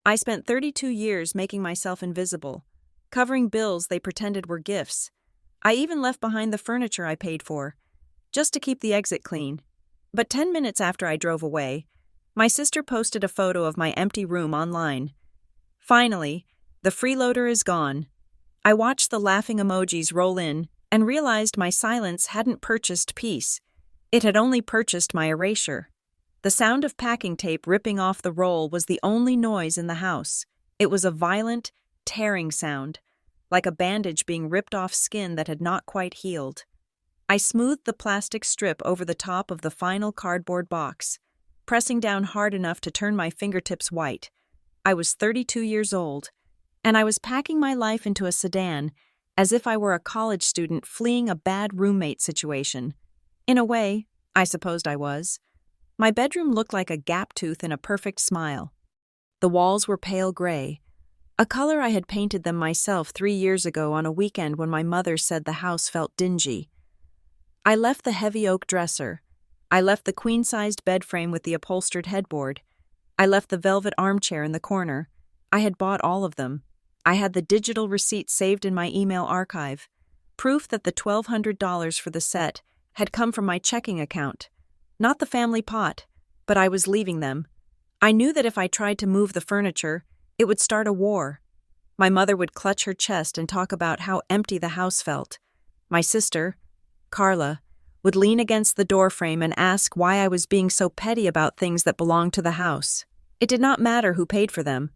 I spent 32 years making myself invisible, covering bills they pretended were gifts. I even left behind the furniture I paid for, just to keep the exit clean. But 10 minutes after I drove away, my sister posted a photo of my empty room online. Finally, the freeloader is gone. I watched the laughing emojis roll in and realized my silence hadn't purchased peace. It had only purchased my erasure. The sound of packing tape ripping off the roll was the only noise in the house. It was a violent, tearing sound, like a bandage being ripped off skin that had not quite healed. I smoothed the plastic strip over the top of the final cardboard box, pressing down hard enough to turn my fingertips white. I was 32 years old, and I was packing my life into a sedan as if I were a college student fleeing a bad roommate situation. In a way, I supposed I was. My bedroom looked like a gap tooth in a perfect smile. The walls were pale gray, a color I had painted them myself 3 years ago on a weekend when my mother said the house felt dingy. I left the heavy oak dresser. I left the queen-sized bed frame with the upholstered headboard. I left the velvet armchair in the corner. I had bought all of them. I had the digital receipt saved in my email archive, proof that the $1,200 for the set had come from my checking account. Not the family pot, but I was leaving them. I knew that if I tried to move the furniture, it would start a war. My mother would clutch her chest and talk about how empty the house felt. My sister, Carla, would lean against the doorframe and ask why I was being so petty about things that belonged to the house. It did not matter who paid for them.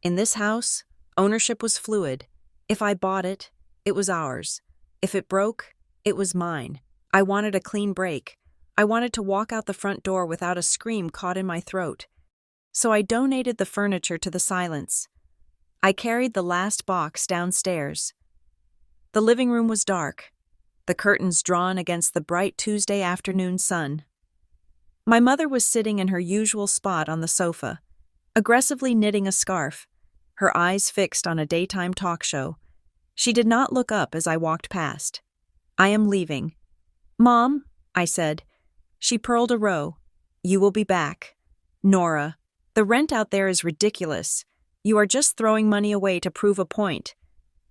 In this house, ownership was fluid. If I bought it, it was ours. If it broke, it was mine. I wanted a clean break. I wanted to walk out the front door without a scream caught in my throat. So I donated the furniture to the silence. I carried the last box downstairs. The living room was dark, the curtains drawn against the bright Tuesday afternoon sun. My mother was sitting in her usual spot on the sofa, aggressively knitting a scarf, her eyes fixed on a daytime talk show. She did not look up as I walked past. "I am leaving." "Mom," I said. She purled a row. "You will be back." "Nora, the rent out there is ridiculous. You are just throwing money away to prove a point."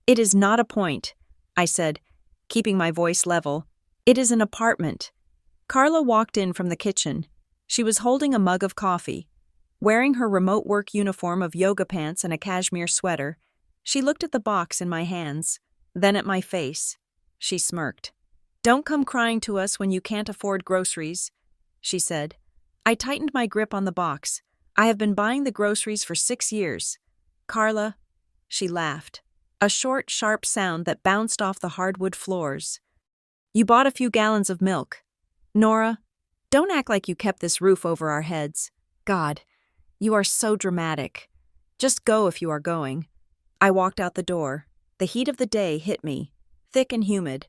"It is not a point," I said, keeping my voice level. "It is an apartment." Carla walked in from the kitchen. She was holding a mug of coffee. Wearing her remote work uniform of yoga pants and a cashmere sweater, she looked at the box in my hands, then at my face. She smirked. "Don't come crying to us when you can't afford groceries," she said. I tightened my grip on the box. "I have been buying the groceries for 6 years. Carla," she laughed, a short, sharp sound that bounced off the hardwood floors. "You bought a few gallons of milk. Nora, don't act like you kept this roof over our heads. God, you are so dramatic. Just go if you are going." I walked out the door. The heat of the day hit me, thick and humid.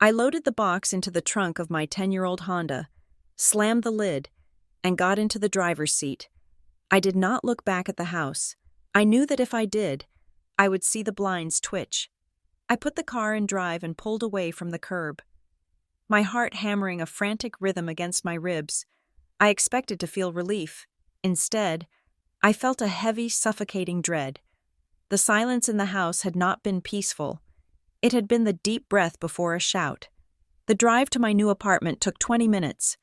I loaded the box into the trunk of my 10-year-old Honda, slammed the lid, and got into the driver's seat. I did not look back at the house. I knew that if I did, I would see the blinds twitch. I put the car in drive and pulled away from the curb, my heart hammering a frantic rhythm against my ribs. I expected to feel relief. Instead, I felt a heavy, suffocating dread. The silence in the house had not been peaceful. It had been the deep breath before a shout. The drive to my new apartment took 20 minutes.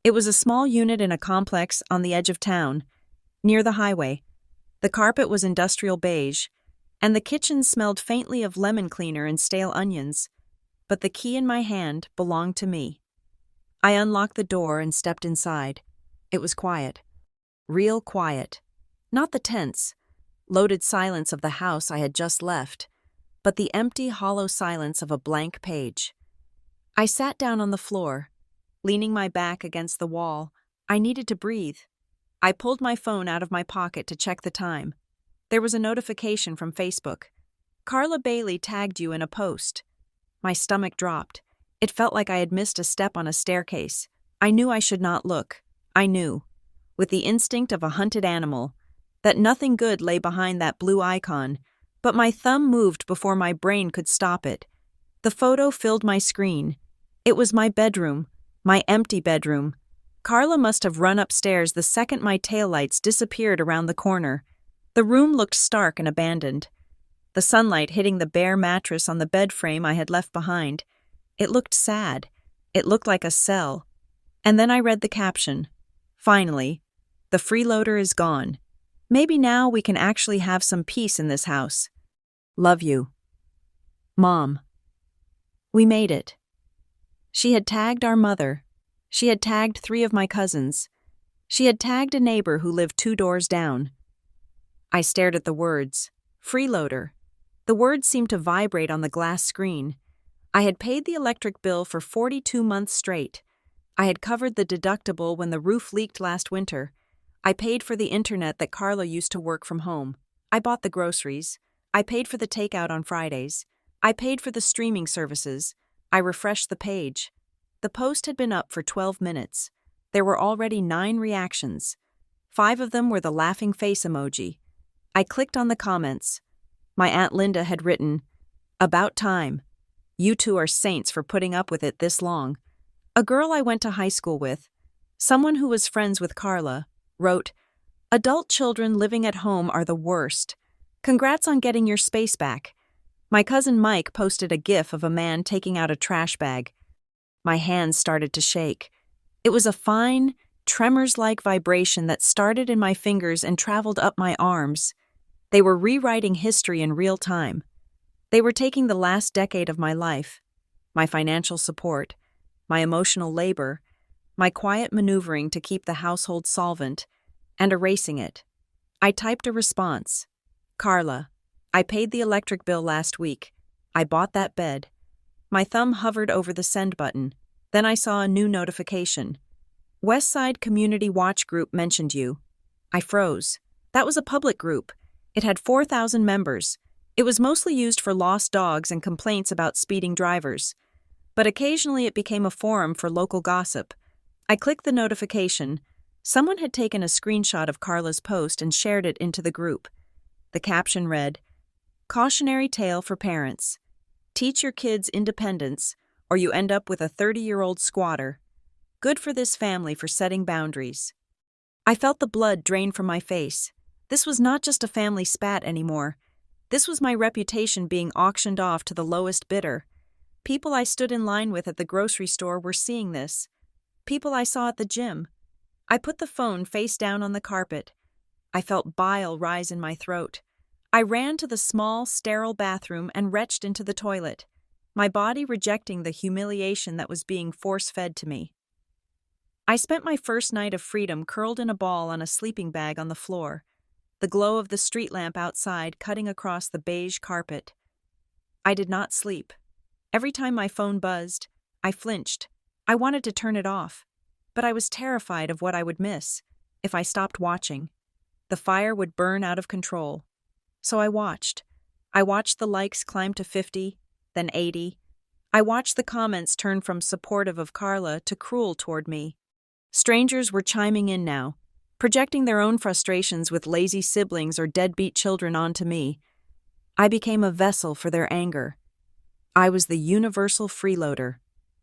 It was a small unit in a complex on the edge of town, near the highway. The carpet was industrial beige, and the kitchen smelled faintly of lemon cleaner and stale onions, but the key in my hand belonged to me. I unlocked the door and stepped inside. It was quiet. Real quiet. Not the tense, loaded silence of the house I had just left, but the empty, hollow silence of a blank page. I sat down on the floor, leaning my back against the wall. I needed to breathe. I pulled my phone out of my pocket to check the time. There was a notification from Facebook. "Carla Bailey tagged you in a post." My stomach dropped. It felt like I had missed a step on a staircase. I knew I should not look. I knew, with the instinct of a hunted animal, that nothing good lay behind that blue icon, but my thumb moved before my brain could stop it. The photo filled my screen. It was my bedroom, my empty bedroom. Carla must have run upstairs the second my taillights disappeared around the corner. The room looked stark and abandoned. The sunlight hitting the bare mattress on the bed frame I had left behind. It looked sad. It looked like a cell. And then I read the caption. Finally, the freeloader is gone. Maybe now we can actually have some peace in this house. Love you. Mom. We made it. She had tagged our mother. She had tagged 3 of my cousins. She had tagged a neighbor who lived 2 doors down. I stared at the words. Freeloader. The words seemed to vibrate on the glass screen. I had paid the electric bill for 42 months straight. I had covered the deductible when the roof leaked last winter. I paid for the internet that Carla used to work from home. I bought the groceries. I paid for the takeout on Fridays. I paid for the streaming services. I refreshed the page. The post had been up for 12 minutes. There were already 9 reactions. 5 of them were the laughing face emoji. I clicked on the comments. My Aunt Linda had written, "About time. You 2 are saints for putting up with it this long." A girl I went to high school with, someone who was friends with Carla, wrote, "Adult children living at home are the worst. Congrats on getting your space back." My cousin Mike posted a GIF of a man taking out a trash bag. My hands started to shake. It was a fine, tremors-like vibration that started in my fingers and traveled up my arms. They were rewriting history in real time. They were taking the last decade of my life, my financial support, my emotional labor, my quiet maneuvering to keep the household solvent, and erasing it. I typed a response. Carla, I paid the electric bill last week. I bought that bed. My thumb hovered over the send button. Then I saw a new notification. Westside Community Watch Group mentioned you. I froze. That was a public group. It had 4,000 members. It was mostly used for lost dogs and complaints about speeding drivers. But occasionally it became a forum for local gossip. I clicked the notification. Someone had taken a screenshot of Carla's post and shared it into the group. The caption read, "Cautionary tale for parents. Teach your kids independence, or you end up with a 30-year-old squatter. Good for this family for setting boundaries." I felt the blood drain from my face. This was not just a family spat anymore. This was my reputation being auctioned off to the lowest bidder. People I stood in line with at the grocery store were seeing this. People I saw at the gym. I put the phone face down on the carpet. I felt bile rise in my throat. I ran to the small, sterile bathroom and retched into the toilet, my body rejecting the humiliation that was being force-fed to me. I spent my first night of freedom curled in a ball on a sleeping bag on the floor, the glow of the street lamp outside cutting across the beige carpet. I did not sleep. Every time my phone buzzed, I flinched. I wanted to turn it off, but I was terrified of what I would miss if I stopped watching. The fire would burn out of control. So I watched. I watched the likes climb to 50, then 80. I watched the comments turn from supportive of Carla to cruel toward me. Strangers were chiming in now, projecting their own frustrations with lazy siblings or deadbeat children onto me. I became a vessel for their anger. I was the universal freeloader.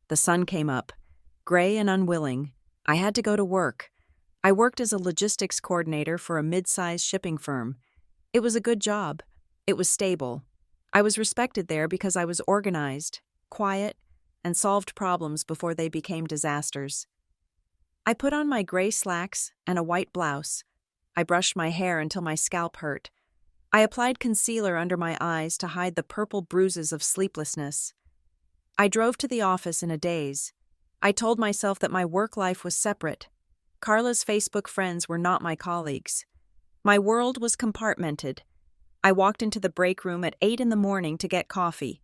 The sun came up, gray and unwilling. I had to go to work. I worked as a logistics coordinator for a mid-sized shipping firm. It was a good job. It was stable. I was respected there because I was organized, quiet, and solved problems before they became disasters. I put on my gray slacks and a white blouse. I brushed my hair until my scalp hurt. I applied concealer under my eyes to hide the purple bruises of sleeplessness. I drove to the office in a daze. I told myself that my work life was separate. Carla's Facebook friends were not my colleagues. My world was compartmented. I walked into the break room at 8 in the morning to get coffee.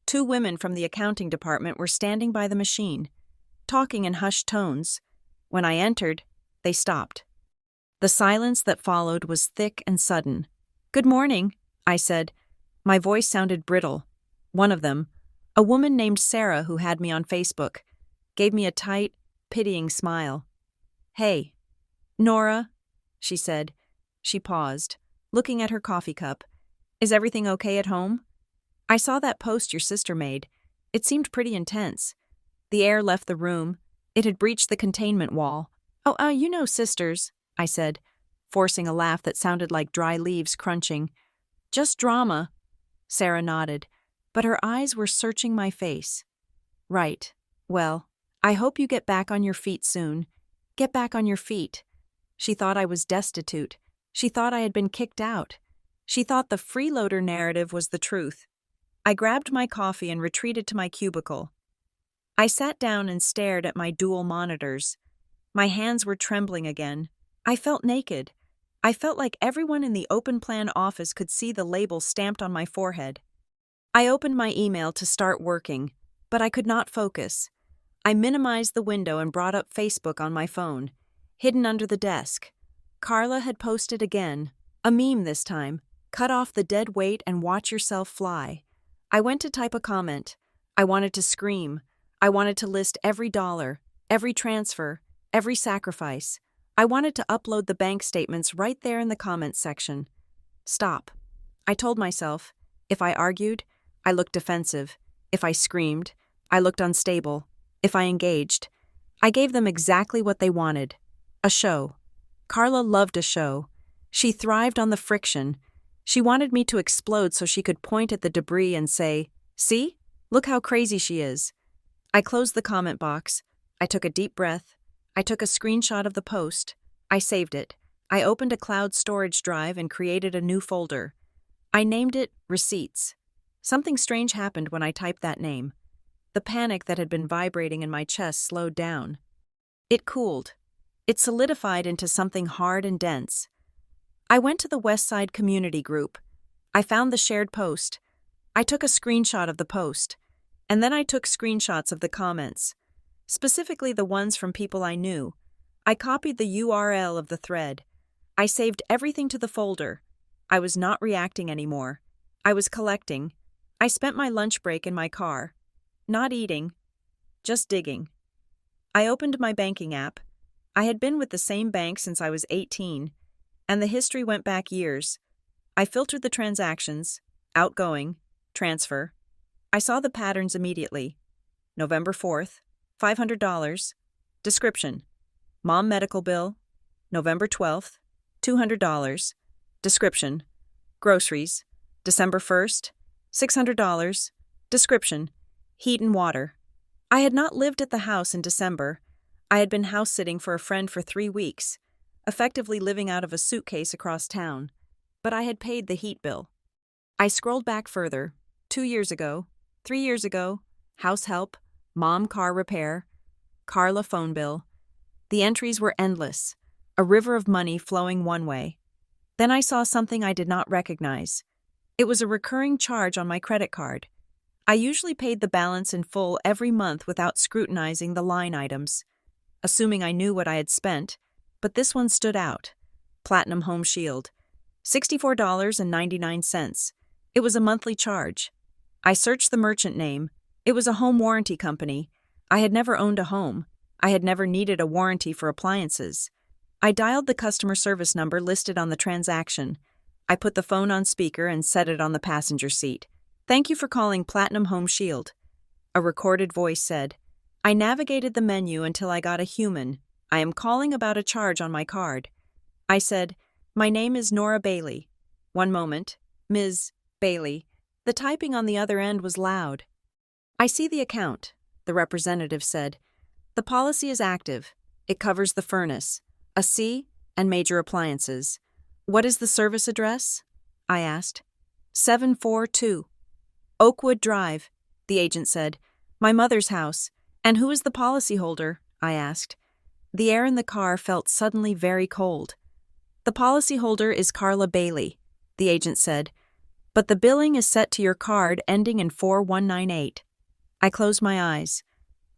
2 women from the accounting department were standing by the machine, talking in hushed tones. When I entered, they stopped. The silence that followed was thick and sudden. "Good morning," I said. My voice sounded brittle. One of them, a woman named Sarah who had me on Facebook, gave me a tight, pitying smile. "Hey, Nora," she said. She paused, looking at her coffee cup. "Is everything okay at home? I saw that post your sister made. It seemed pretty intense." The air left the room. It had breached the containment wall. Oh, you know sisters," I said. forcing a laugh that sounded like dry leaves crunching. Just drama. Sarah nodded, but her eyes were searching my face. Right. Well, I hope you get back on your feet soon. Get back on your feet. She thought I was destitute. She thought I had been kicked out. She thought the freeloader narrative was the truth. I grabbed my coffee and retreated to my cubicle. I sat down and stared at my dual monitors. My hands were trembling again. I felt naked. I felt like everyone in the open plan office could see the label stamped on my forehead. I opened my email to start working, but I could not focus. I minimized the window and brought up Facebook on my phone, hidden under the desk. Carla had posted again, a meme this time, cut off the dead weight and watch yourself fly. I went to type a comment. I wanted to scream. I wanted to list every dollar, every transfer, every sacrifice. I wanted to upload the bank statements right there in the comments section. Stop. I told myself. If I argued, I looked defensive. If I screamed, I looked unstable. If I engaged, I gave them exactly what they wanted. A show. Carla loved a show. She thrived on the friction. She wanted me to explode so she could point at the debris and say, "See? Look how crazy she is." I closed the comment box. I took a deep breath. I took a screenshot of the post. I saved it. I opened a cloud storage drive and created a new folder. I named it Receipts. Something strange happened when I typed that name. The panic that had been vibrating in my chest slowed down. It cooled. It solidified into something hard and dense. I went to the West Side community group. I found the shared post. I took a screenshot of the post. And then I took screenshots of the comments, specifically the ones from people I knew. I copied the URL of the thread. I saved everything to the folder. I was not reacting anymore. I was collecting. I spent my lunch break in my car. Not eating, just digging. I opened my banking app. I had been with the same bank since I was 18, and the history went back years. I filtered the transactions, outgoing, transfer. I saw the patterns immediately. November 4th, $500. Description: Mom medical bill. November 12th, $200. Description: Groceries. December 1st, $600. Description: Heat and water. I had not lived at the house in December. I had been house-sitting for a friend for 3 weeks, effectively living out of a suitcase across town, but I had paid the heat bill. I scrolled back further. 2 years ago, 3 years ago, house help, mom car repair, Carla phone bill. The entries were endless, a river of money flowing one way. Then I saw something I did not recognize. It was a recurring charge on my credit card. I usually paid the balance in full every month without scrutinizing the line items, assuming I knew what I had spent, but this one stood out. Platinum Home Shield, $64.99. It was a monthly charge. I searched the merchant name. It was a home warranty company. I had never owned a home. I had never needed a warranty for appliances. I dialed the customer service number listed on the transaction. I put the phone on speaker and set it on the passenger seat. "Thank you for calling Platinum Home Shield," a recorded voice said. I navigated the menu until I got a human. "I am calling about a charge on my card." I said, "My name is Nora Bailey." "One moment, Ms. Bailey." The typing on the other end was loud. "I see the account," the representative said. "The policy is active. It covers the furnace, a C, and major appliances. What is the service address?" I asked. 742. Oakwood Drive, the agent said. "My mother's house. And who is the policyholder?" I asked. The air in the car felt suddenly very cold. "The policyholder is Carla Bailey," the agent said. "But the billing is set to your card ending in 4198. I closed my eyes.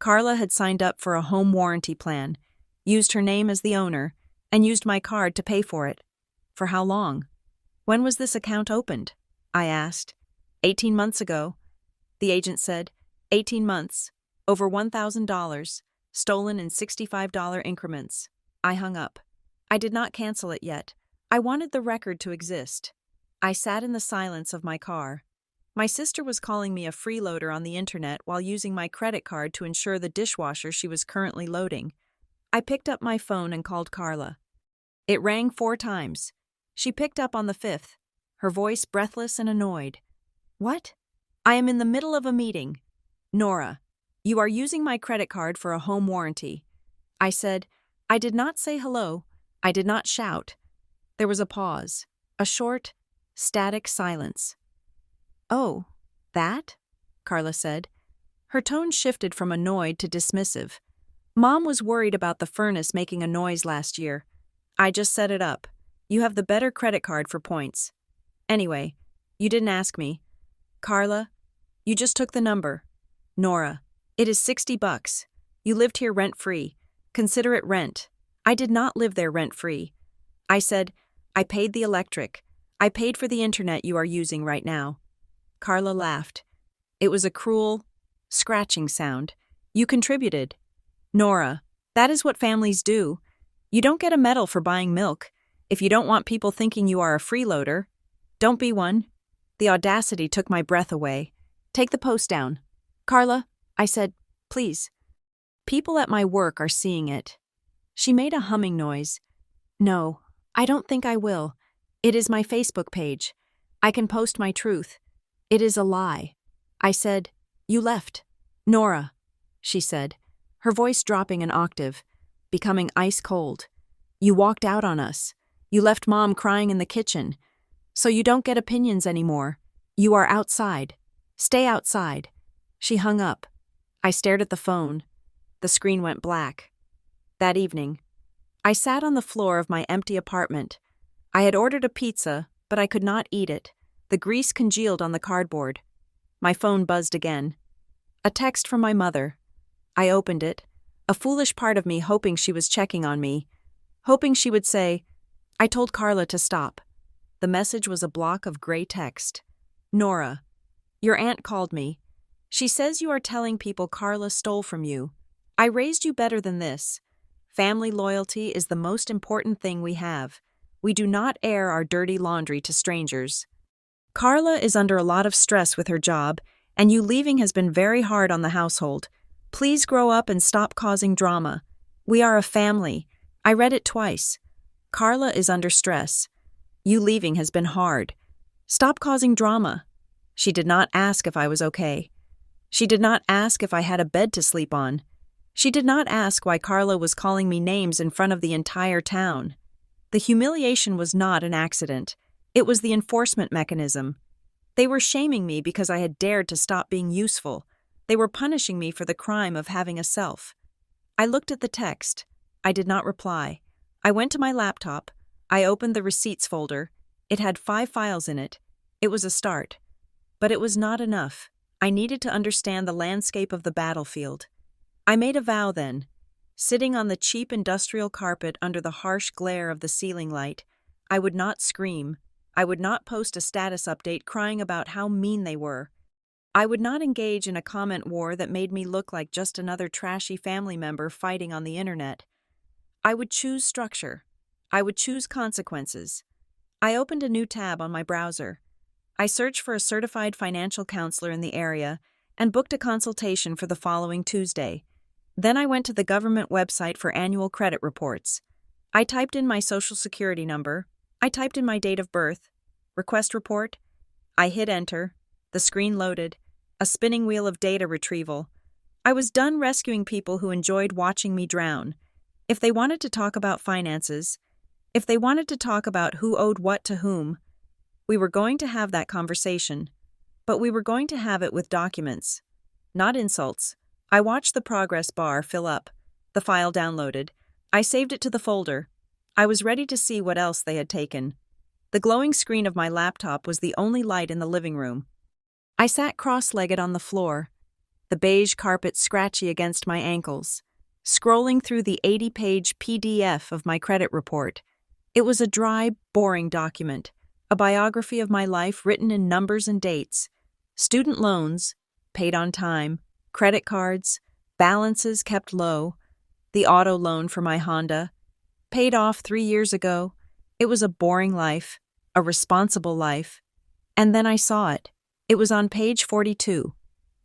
Carla had signed up for a home warranty plan, used her name as the owner, and used my card to pay for it. For how long? "When was this account opened?" I asked. 18 months ago. The agent said, 18 months, over $1,000, stolen in $65 increments. I hung up. I did not cancel it yet. I wanted the record to exist. I sat in the silence of my car. My sister was calling me a freeloader on the internet while using my credit card to insure the dishwasher she was currently loading. I picked up my phone and called Carla. It rang 4 times. She picked up on the 5th, her voice breathless and annoyed. What? I am in the middle of a meeting. Nora, you are using my credit card for a home warranty. I said, I did not say hello. I did not shout. There was a pause, a short, static silence. Oh, that? Carla said. Her tone shifted from annoyed to dismissive. Mom was worried about the furnace making a noise last year. I just set it up. You have the better credit card for points. Anyway, you didn't ask me. Carla, you just took the number. Nora, it is $60. You lived here rent-free. Consider it rent. I did not live there rent-free. I said, I paid the electric. I paid for the internet you are using right now. Carla laughed. It was a cruel, scratching sound. You contributed. Nora, that is what families do. You don't get a medal for buying milk. If you don't want people thinking you are a freeloader, don't be one. The audacity took my breath away. Take the post down. Carla, I said, please. People at my work are seeing it. She made a humming noise. No, I don't think I will. It is my Facebook page. I can post my truth. It is a lie. I said, you left. Nora, she said, her voice dropping an octave, becoming ice cold. You walked out on us. You left Mom crying in the kitchen. So you don't get opinions anymore. You are outside. Stay outside. She hung up. I stared at the phone. The screen went black. That evening, I sat on the floor of my empty apartment. I had ordered a pizza, but I could not eat it. The grease congealed on the cardboard. My phone buzzed again. A text from my mother. I opened it, a foolish part of me hoping she was checking on me, hoping she would say, I told Carla to stop. The message was a block of gray text. Nora, your aunt called me. She says you are telling people Carla stole from you. I raised you better than this. Family loyalty is the most important thing we have. We do not air our dirty laundry to strangers. Carla is under a lot of stress with her job, and you leaving has been very hard on the household. Please grow up and stop causing drama. We are a family. I read it twice. Carla is under stress. You leaving has been hard. Stop causing drama. She did not ask if I was okay. She did not ask if I had a bed to sleep on. She did not ask why Carla was calling me names in front of the entire town. The humiliation was not an accident. It was the enforcement mechanism. They were shaming me because I had dared to stop being useful. They were punishing me for the crime of having a self. I looked at the text. I did not reply. I went to my laptop. I opened the receipts folder. It had 5 files in it. It was a start. But it was not enough. I needed to understand the landscape of the battlefield. I made a vow then. Sitting on the cheap industrial carpet under the harsh glare of the ceiling light, I would not scream. I would not post a status update crying about how mean they were. I would not engage in a comment war that made me look like just another trashy family member fighting on the internet. I would choose structure. I would choose consequences. I opened a new tab on my browser. I searched for a certified financial counselor in the area and booked a consultation for the following Tuesday. Then I went to the government website for annual credit reports. I typed in my social security number. I typed in my date of birth. Request report. I hit enter. The screen loaded. A spinning wheel of data retrieval. I was done rescuing people who enjoyed watching me drown. If they wanted to talk about finances, if they wanted to talk about who owed what to whom, we were going to have that conversation. But we were going to have it with documents, not insults. I watched the progress bar fill up. The file downloaded. I saved it to the folder. I was ready to see what else they had taken. The glowing screen of my laptop was the only light in the living room. I sat cross-legged on the floor, the beige carpet scratchy against my ankles, scrolling through the 80-page PDF of my credit report. It was a dry, boring document, a biography of my life written in numbers and dates. Student loans, paid on time, credit cards, balances kept low, the auto loan for my Honda, paid off 3 years ago. It was a boring life, a responsible life. And then I saw it. It was on page 42,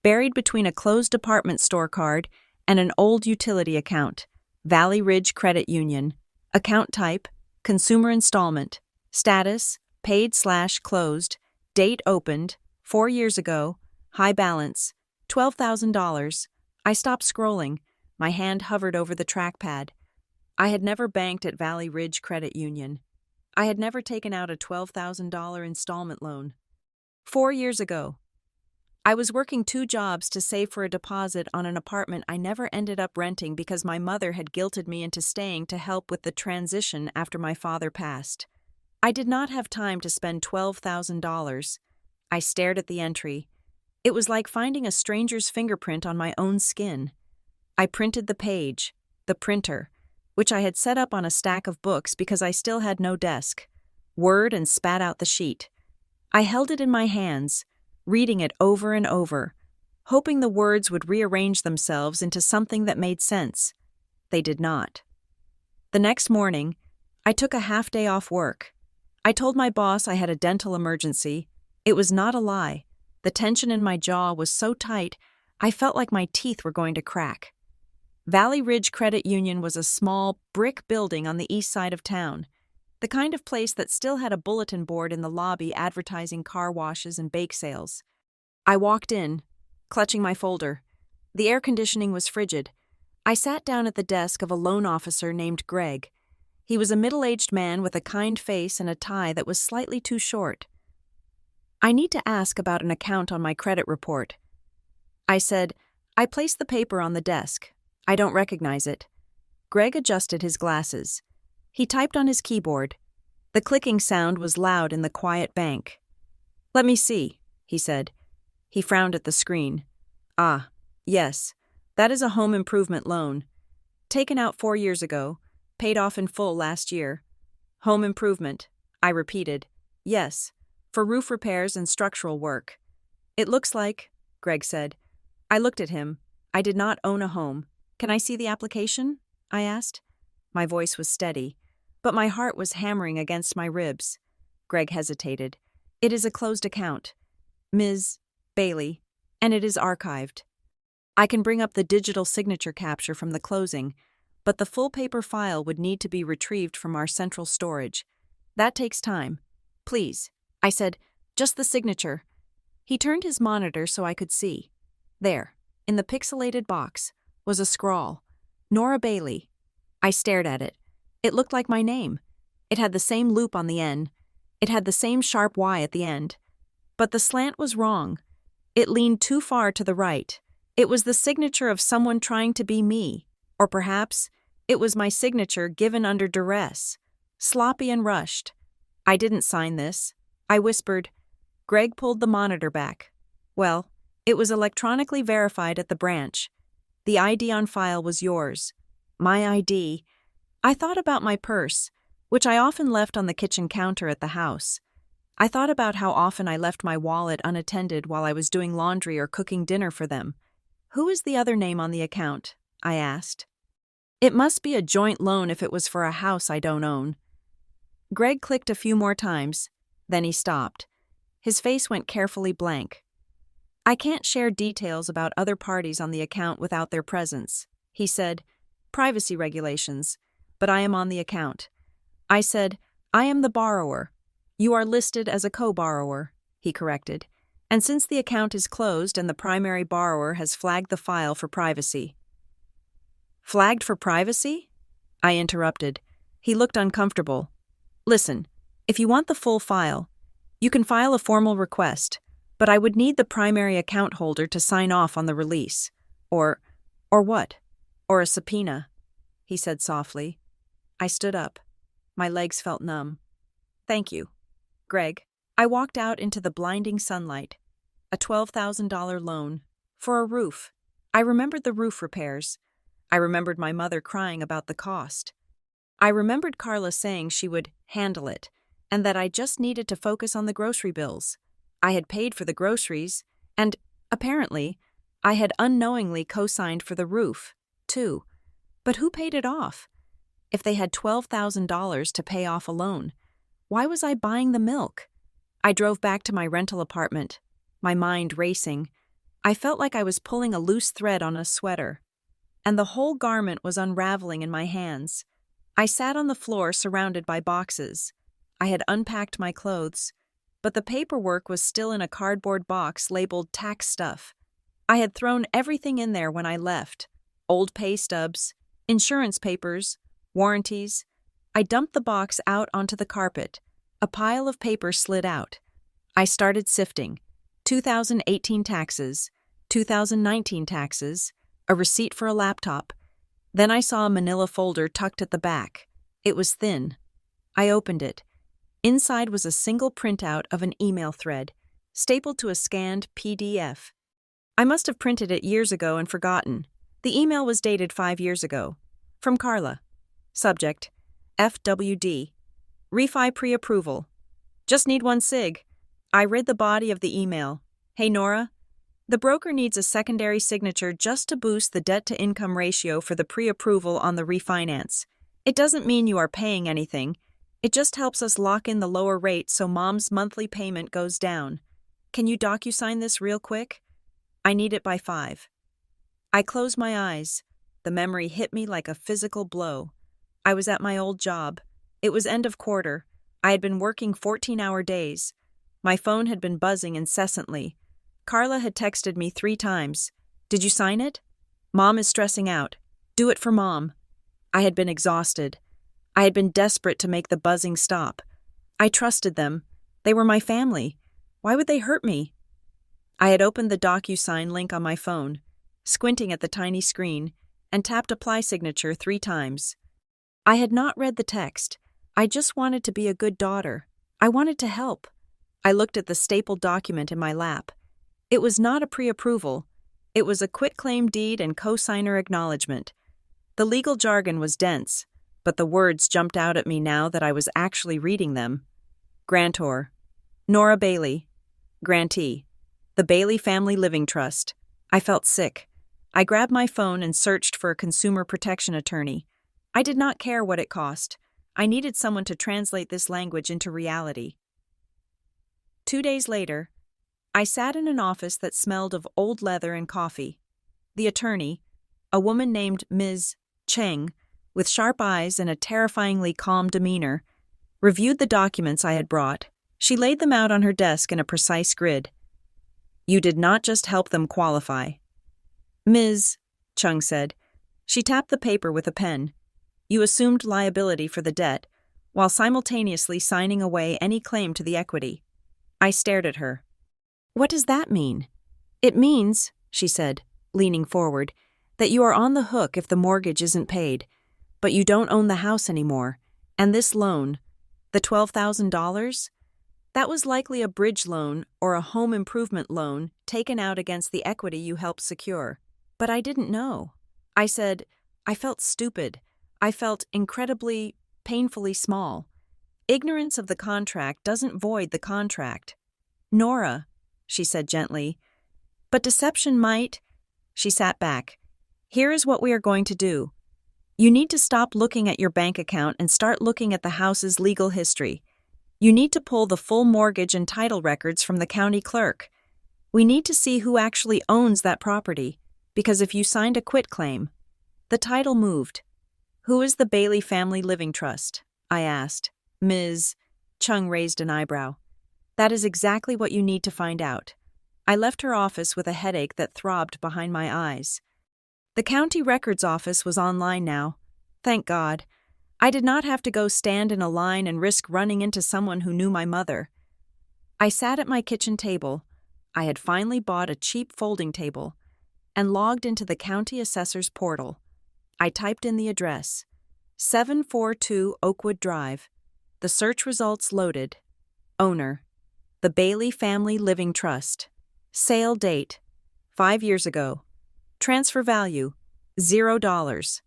buried between a closed department store card and an old utility account, Valley Ridge Credit Union. Account type, consumer installment, status, paid/closed, date opened, 4 years ago, high balance, $12,000. I stopped scrolling. My hand hovered over the trackpad. I had never banked at Valley Ridge Credit Union. I had never taken out a $12,000 installment loan. 4 years ago. I was working 2 jobs to save for a deposit on an apartment I never ended up renting because my mother had guilted me into staying to help with the transition after my father passed. I did not have time to spend $12,000. I stared at the entry. It was like finding a stranger's fingerprint on my own skin. I printed the page, the printer, which I had set up on a stack of books because I still had no desk, whirred and spat out the sheet. I held it in my hands, reading it over and over, hoping the words would rearrange themselves into something that made sense. They did not. The next morning, I took a half day off work. I told my boss I had a dental emergency. It was not a lie. The tension in my jaw was so tight, I felt like my teeth were going to crack. Valley Ridge Credit Union was a small, brick building on the east side of town, the kind of place that still had a bulletin board in the lobby advertising car washes and bake sales. I walked in, clutching my folder. The air conditioning was frigid. I sat down at the desk of a loan officer named Greg. He was a middle-aged man with a kind face and a tie that was slightly too short. "I need to ask about an account on my credit report." I said, "I placed the paper on the desk. I don't recognize it." Greg adjusted his glasses. He typed on his keyboard. The clicking sound was loud in the quiet bank. "Let me see," he said. He frowned at the screen. "Ah, yes, that is a home improvement loan. Taken out 4 years ago, paid off in full last year. Home improvement," I repeated. "Yes, for roof repairs and structural work." "It looks like," Greg said. I looked at him. I did not own a home. "Can I see the application?" I asked. My voice was steady, but my heart was hammering against my ribs. Greg hesitated. "It is a closed account, Ms. Bailey, and it is archived. I can bring up the digital signature capture from the closing, but the full paper file would need to be retrieved from our central storage. That takes time. Please," I said, "just the signature." He turned his monitor so I could see. There, in the pixelated box, was a scrawl. Nora Bailey. I stared at it. It looked like my name. It had the same loop on the N. It had the same sharp Y at the end. But the slant was wrong. It leaned too far to the right. It was the signature of someone trying to be me. Or perhaps it was my signature given under duress. Sloppy and rushed. "I didn't sign this," I whispered. Greg pulled the monitor back. "Well, it was electronically verified at the branch. The ID on file was yours. My ID." I thought about my purse, which I often left on the kitchen counter at the house. I thought about how often I left my wallet unattended while I was doing laundry or cooking dinner for them. "Who is the other name on the account?" I asked. "It must be a joint loan if it was for a house I don't own." Greg clicked a few more times, then he stopped. His face went carefully blank. "I can't share details about other parties on the account without their presence," he said. "Privacy regulations, but I am on the account." I said, "I am the borrower. You are listed as a co-borrower," he corrected. "And since the account is closed and the primary borrower has flagged the file for privacy." "Flagged for privacy?" I interrupted. He looked uncomfortable. "Listen, if you want the full file, you can file a formal request, but I would need the primary account holder to sign off on the release. Or what? Or a subpoena," he said softly. I stood up. My legs felt numb. "Thank you, Greg." I walked out into the blinding sunlight. A $12,000 loan. For a roof. I remembered the roof repairs. I remembered my mother crying about the cost. I remembered Carla saying she would handle it, and that I just needed to focus on the grocery bills. I had paid for the groceries, and, apparently, I had unknowingly co-signed for the roof, too. But who paid it off? If they had $12,000 to pay off a loan, why was I buying the milk? I drove back to my rental apartment, my mind racing. I felt like I was pulling a loose thread on a sweater, and the whole garment was unraveling in my hands. I sat on the floor surrounded by boxes. I had unpacked my clothes, but the paperwork was still in a cardboard box labeled tax stuff. I had thrown everything in there when I left: old pay stubs, insurance papers, warranties. I dumped the box out onto the carpet. A pile of papers slid out. I started sifting. 2018 taxes, 2019 taxes, a receipt for a laptop. Then I saw a manila folder tucked at the back. It was thin. I opened it. Inside was a single printout of an email thread, stapled to a scanned PDF. I must have printed it years ago and forgotten. The email was dated 5 years ago. From Carla. Subject: FWD. Refi pre-approval. Just need one sig. I read the body of the email. Hey Nora, the broker needs a secondary signature just to boost the debt-to-income ratio for the pre-approval on the refinance. It doesn't mean you are paying anything. It just helps us lock in the lower rate so Mom's monthly payment goes down. Can you DocuSign this real quick? I need it by 5. I closed my eyes. The memory hit me like a physical blow. I was at my old job. It was end of quarter. I had been working 14-hour days. My phone had been buzzing incessantly. Carla had texted me 3 times. Did you sign it? Mom is stressing out. Do it for Mom. I had been exhausted. I had been desperate to make the buzzing stop. I trusted them. They were my family. Why would they hurt me? I had opened the DocuSign link on my phone, squinting at the tiny screen, and tapped apply signature 3 times. I had not read the text. I just wanted to be a good daughter. I wanted to help. I looked at the stapled document in my lap. It was not a pre-approval. It was a quitclaim deed and cosigner acknowledgement. The legal jargon was dense, but the words jumped out at me now that I was actually reading them. Grantor. Nora Bailey. Grantee. The Bailey Family Living Trust. I felt sick. I grabbed my phone and searched for a consumer protection attorney. I did not care what it cost. I needed someone to translate this language into reality. 2 days later, I sat in an office that smelled of old leather and coffee. The attorney, a woman named Ms. Cheng, with sharp eyes and a terrifyingly calm demeanor, reviewed the documents I had brought. She laid them out on her desk in a precise grid. You did not just help them qualify. Ms. Chung said. She tapped the paper with a pen. You assumed liability for the debt, while simultaneously signing away any claim to the equity. I stared at her. What does that mean? It means, she said, leaning forward, that you are on the hook if the mortgage isn't paid, but you don't own the house anymore. And this loan, the $12,000, that was likely a bridge loan or a home improvement loan taken out against the equity you helped secure. But I didn't know. I said, I felt stupid. I felt incredibly, painfully small. Ignorance of the contract doesn't void the contract. Nora, she said gently, but deception might. She sat back. Here is what we are going to do. You need to stop looking at your bank account and start looking at the house's legal history. You need to pull the full mortgage and title records from the county clerk. We need to see who actually owns that property, because if you signed a quitclaim, the title moved. Who is the Bailey Family Living Trust? I asked. Ms. Chung raised an eyebrow. That is exactly what you need to find out. I left her office with a headache that throbbed behind my eyes. The county records office was online now. Thank God. I did not have to go stand in a line and risk running into someone who knew my mother. I sat at my kitchen table. I had finally bought a cheap folding table and logged into the county assessor's portal. I typed in the address, 742 Oakwood Drive. The search results loaded. Owner, the Bailey Family Living Trust. Sale date, 5 years ago. Transfer value, $0.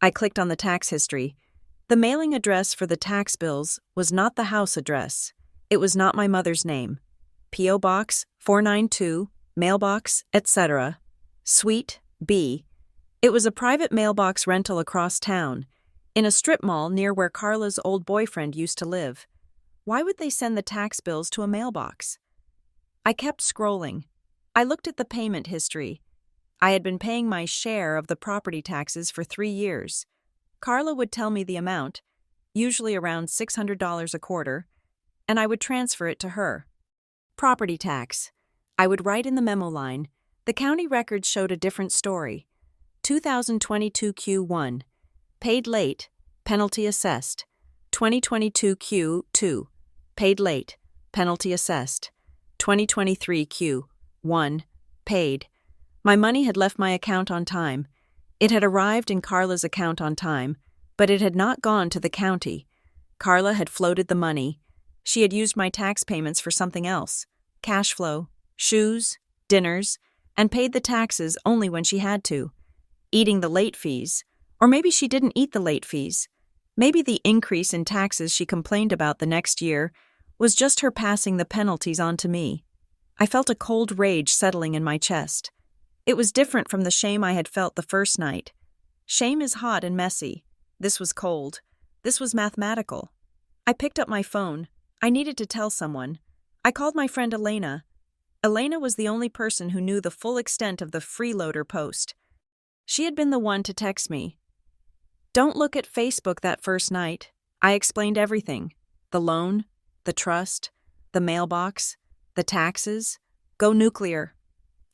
I clicked on the tax history. The mailing address for the tax bills was not the house address. It was not my mother's name. P.O. Box 492, mailbox, etc. Suite B. It was a private mailbox rental across town, in a strip mall near where Carla's old boyfriend used to live. Why would they send the tax bills to a mailbox? I kept scrolling. I looked at the payment history. I had been paying my share of the property taxes for 3 years. Carla would tell me the amount, usually around $600 a quarter, and I would transfer it to her. Property tax. I would write in the memo line. The county records showed a different story. 2022 Q1. Paid late. Penalty assessed. 2022 Q2. Paid late. Penalty assessed. 2023 Q1. Paid. My money had left my account on time. It had arrived in Carla's account on time, but it had not gone to the county. Carla had floated the money. She had used my tax payments for something else. Cash flow, shoes, dinners, and paid the taxes only when she had to. Eating the late fees. Or maybe she didn't eat the late fees. Maybe the increase in taxes she complained about the next year was just her passing the penalties on to me. I felt a cold rage settling in my chest. It was different from the shame I had felt the first night. Shame is hot and messy. This was cold. This was mathematical. I picked up my phone. I needed to tell someone. I called my friend Elena. Elena was the only person who knew the full extent of the freeloader post. She had been the one to text me. Don't look at Facebook that first night. I explained everything. The loan, the trust, the mailbox, the taxes. Go nuclear,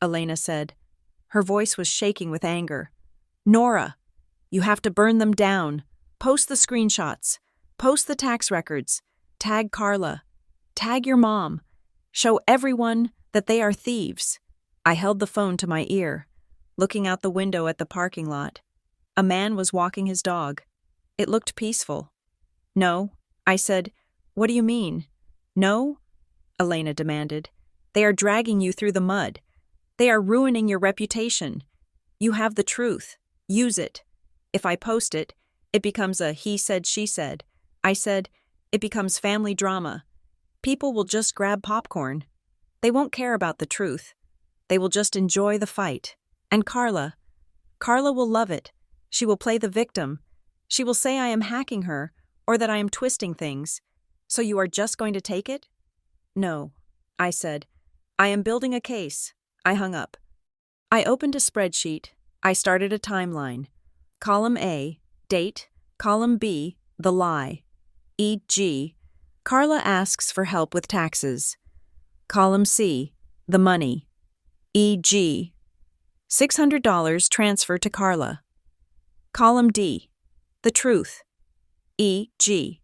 Elena said. Her voice was shaking with anger. Nora, you have to burn them down. Post the screenshots. Post the tax records. Tag Carla. Tag your mom. Show everyone that they are thieves. I held the phone to my ear, looking out the window at the parking lot. A man was walking his dog. It looked peaceful. No, I said. What do you mean? No? Elena demanded. They are dragging you through the mud. They are ruining your reputation. You have the truth. Use it. If I post it, it becomes a he said, she said. I said, it becomes family drama. People will just grab popcorn. They won't care about the truth. They will just enjoy the fight. And Carla will love it. She will play the victim. She will say I am hacking her or that I am twisting things. So you are just going to take it? No, I said. I am building a case. I hung up. I opened a spreadsheet. I started a timeline. Column A, date. Column B, the lie. E.g., Carla asks for help with taxes. Column C, the money. E.g., $600 transferred to Carla. Column D, the truth. E.g.,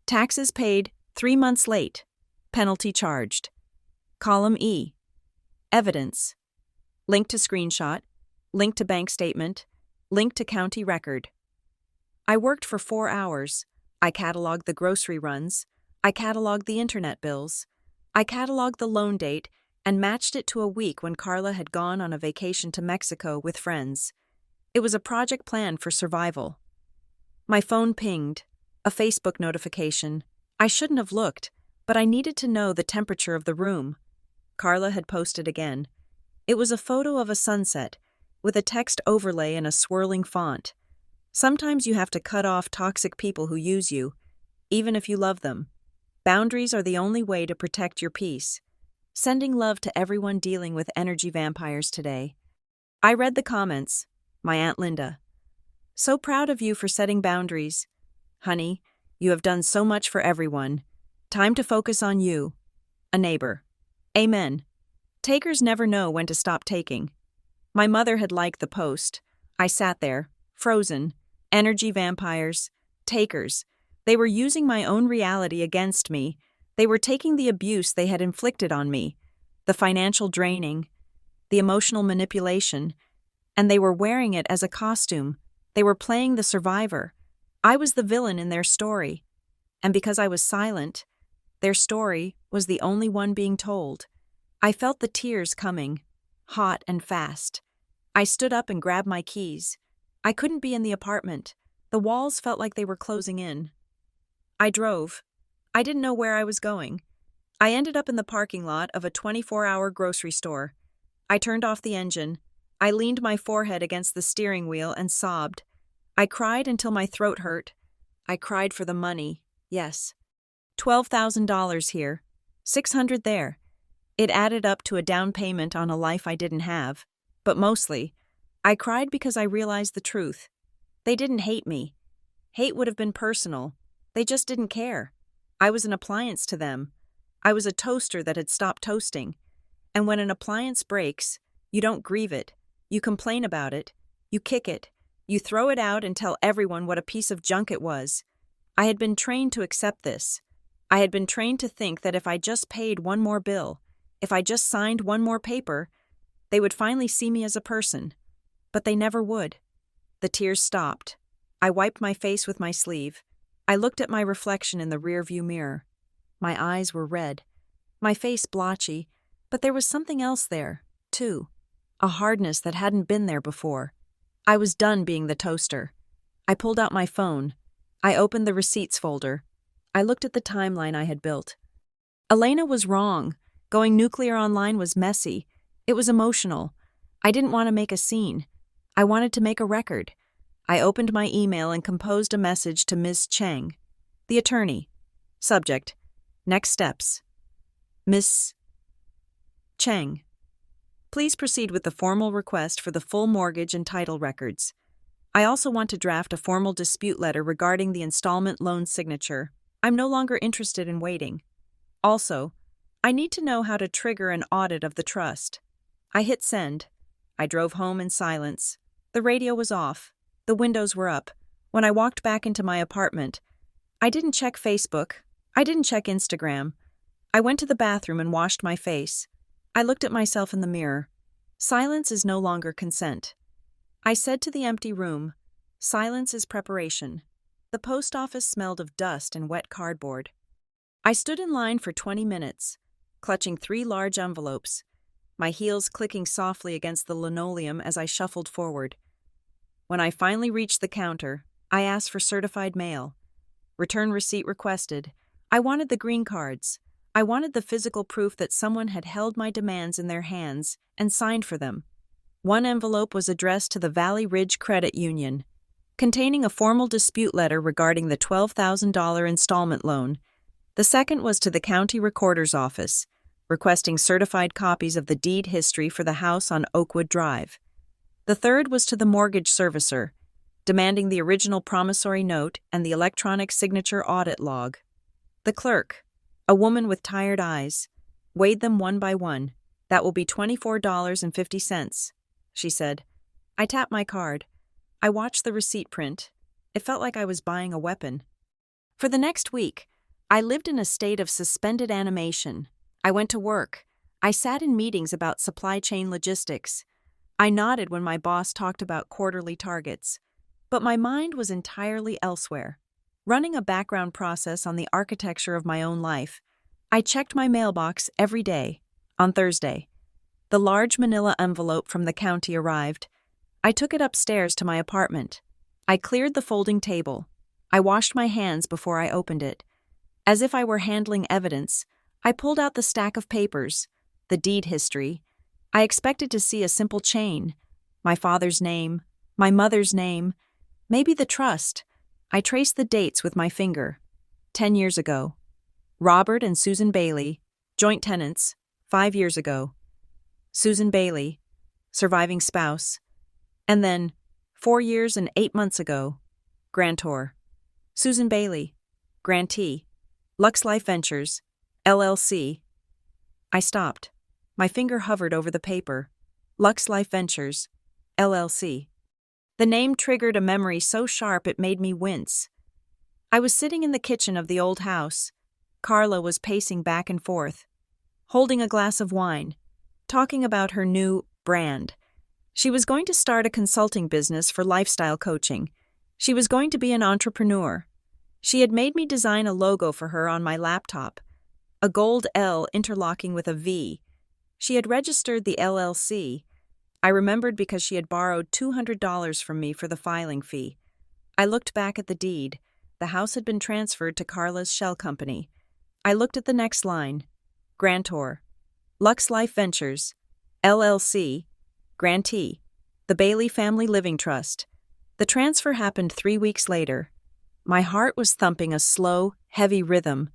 taxes paid 3 months late. Penalty charged. Column E, evidence. Link to screenshot. Link to bank statement. Link to county record. I worked for 4 hours. I cataloged the grocery runs. I cataloged the internet bills. I cataloged the loan date and matched it to a week when Carla had gone on a vacation to Mexico with friends. It was a project plan for survival. My phone pinged. A Facebook notification. I shouldn't have looked, but I needed to know the temperature of the room. Carla had posted again. It was a photo of a sunset, with a text overlay in a swirling font. Sometimes you have to cut off toxic people who use you, even if you love them. Boundaries are the only way to protect your peace. Sending love to everyone dealing with energy vampires today. I read the comments. My Aunt Linda. So proud of you for setting boundaries. Honey, you have done so much for everyone. Time to focus on you. A neighbor. Amen. Takers never know when to stop taking. My mother had liked the post. I sat there, frozen. Energy vampires. Takers. They were using my own reality against me. They were taking the abuse they had inflicted on me, the financial draining, the emotional manipulation, and they were wearing it as a costume. They were playing the survivor. I was the villain in their story. And because I was silent, their story was the only one being told. I felt the tears coming, hot and fast. I stood up and grabbed my keys. I couldn't be in the apartment. The walls felt like they were closing in. I drove. I didn't know where I was going. I ended up in the parking lot of a 24-hour grocery store. I turned off the engine. I leaned my forehead against the steering wheel and sobbed. I cried until my throat hurt. I cried for the money, yes. $12,000 here, $600 there. It added up to a down payment on a life I didn't have. But mostly, I cried because I realized the truth. They didn't hate me. Hate would have been personal. They just didn't care. I was an appliance to them. I was a toaster that had stopped toasting. And when an appliance breaks, you don't grieve it. You complain about it. You kick it. You throw it out and tell everyone what a piece of junk it was. I had been trained to accept this. I had been trained to think that if I just paid one more bill, if I just signed one more paper, they would finally see me as a person. But they never would. The tears stopped. I wiped my face with my sleeve. I looked at my reflection in the rearview mirror. My eyes were red. My face blotchy, but there was something else there, too. A hardness that hadn't been there before. I was done being the toaster. I pulled out my phone. I opened the receipts folder. I looked at the timeline I had built. Elena was wrong. Going nuclear online was messy. It was emotional. I didn't want to make a scene. I wanted to make a record. I opened my email and composed a message to Ms. Cheng, the attorney. Subject: Next steps. Ms. Cheng, please proceed with the formal request for the full mortgage and title records. I also want to draft a formal dispute letter regarding the installment loan signature. I'm no longer interested in waiting. Also, I need to know how to trigger an audit of the trust. I hit send. I drove home in silence. The radio was off. The windows were up. When I walked back into my apartment, I didn't check Facebook. I didn't check Instagram. I went to the bathroom and washed my face. I looked at myself in the mirror. Silence is no longer consent. I said to the empty room, silence is preparation. The post office smelled of dust and wet cardboard. I stood in line for 20 minutes, clutching 3 large envelopes, my heels clicking softly against the linoleum as I shuffled forward. When I finally reached the counter, I asked for certified mail. Return receipt requested. I wanted the green cards. I wanted the physical proof that someone had held my demands in their hands and signed for them. One envelope was addressed to the Valley Ridge Credit Union, containing a formal dispute letter regarding the $12,000 installment loan. The second was to the county recorder's office, requesting certified copies of the deed history for the house on Oakwood Drive. The third was to the mortgage servicer, demanding the original promissory note and the electronic signature audit log. The clerk, a woman with tired eyes, weighed them one by one. That will be $24.50, she said. I tapped my card. I watched the receipt print. It felt like I was buying a weapon. For the next week, I lived in a state of suspended animation. I went to work. I sat in meetings about supply chain logistics. I nodded when my boss talked about quarterly targets. But my mind was entirely elsewhere. Running a background process on the architecture of my own life, I checked my mailbox every day. On Thursday, the large manila envelope from the county arrived. I took it upstairs to my apartment. I cleared the folding table. I washed my hands before I opened it. As if I were handling evidence, I pulled out the stack of papers, the deed history. I expected to see a simple chain. My father's name, my mother's name, maybe the trust. I traced the dates with my finger. 10 years ago. Robert and Susan Bailey, joint tenants, 5 years ago. Susan Bailey, surviving spouse. And then, 4 years and 8 months ago, grantor. Susan Bailey, grantee. Lux Life Ventures, LLC. I stopped. My finger hovered over the paper. Lux Life Ventures, LLC. The name triggered a memory so sharp it made me wince. I was sitting in the kitchen of the old house. Carla was pacing back and forth, holding a glass of wine, talking about her new brand. She was going to start a consulting business for lifestyle coaching. She was going to be an entrepreneur. She had made me design a logo for her on my laptop, a gold L interlocking with a V. She had registered the LLC. I remembered because she had borrowed $200 from me for the filing fee. I looked back at the deed. The house had been transferred to Carla's shell company. I looked at the next line. Grantor. Lux Life Ventures, LLC, grantee, the Bailey Family Living Trust. The transfer happened 3 weeks later. My heart was thumping a slow, heavy rhythm.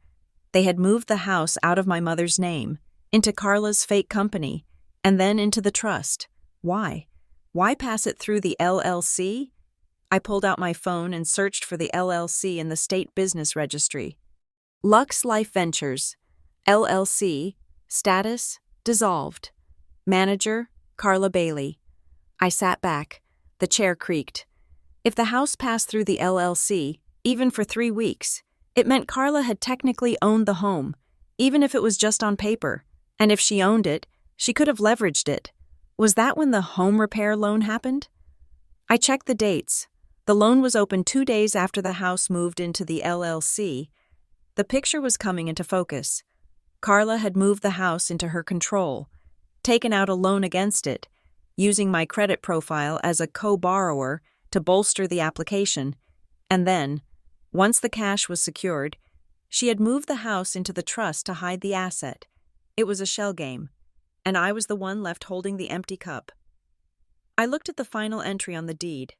They had moved the house out of my mother's name, into Carla's fake company, and then into the trust. Why? Why pass it through the LLC? I pulled out my phone and searched for the LLC in the state business registry. Lux Life Ventures, LLC, status, dissolved. Manager, Carla Bailey. I sat back. The chair creaked. If the house passed through the LLC, even for 3 weeks, it meant Carla had technically owned the home, even if it was just on paper. And if she owned it, she could have leveraged it. Was that when the home repair loan happened? I checked the dates. The loan was opened 2 days after the house moved into the LLC. The picture was coming into focus. Carla had moved the house into her control, taken out a loan against it, using my credit profile as a co-borrower to bolster the application, and then, once the cash was secured, she had moved the house into the trust to hide the asset. It was a shell game, and I was the one left holding the empty cup. I looked at the final entry on the deed.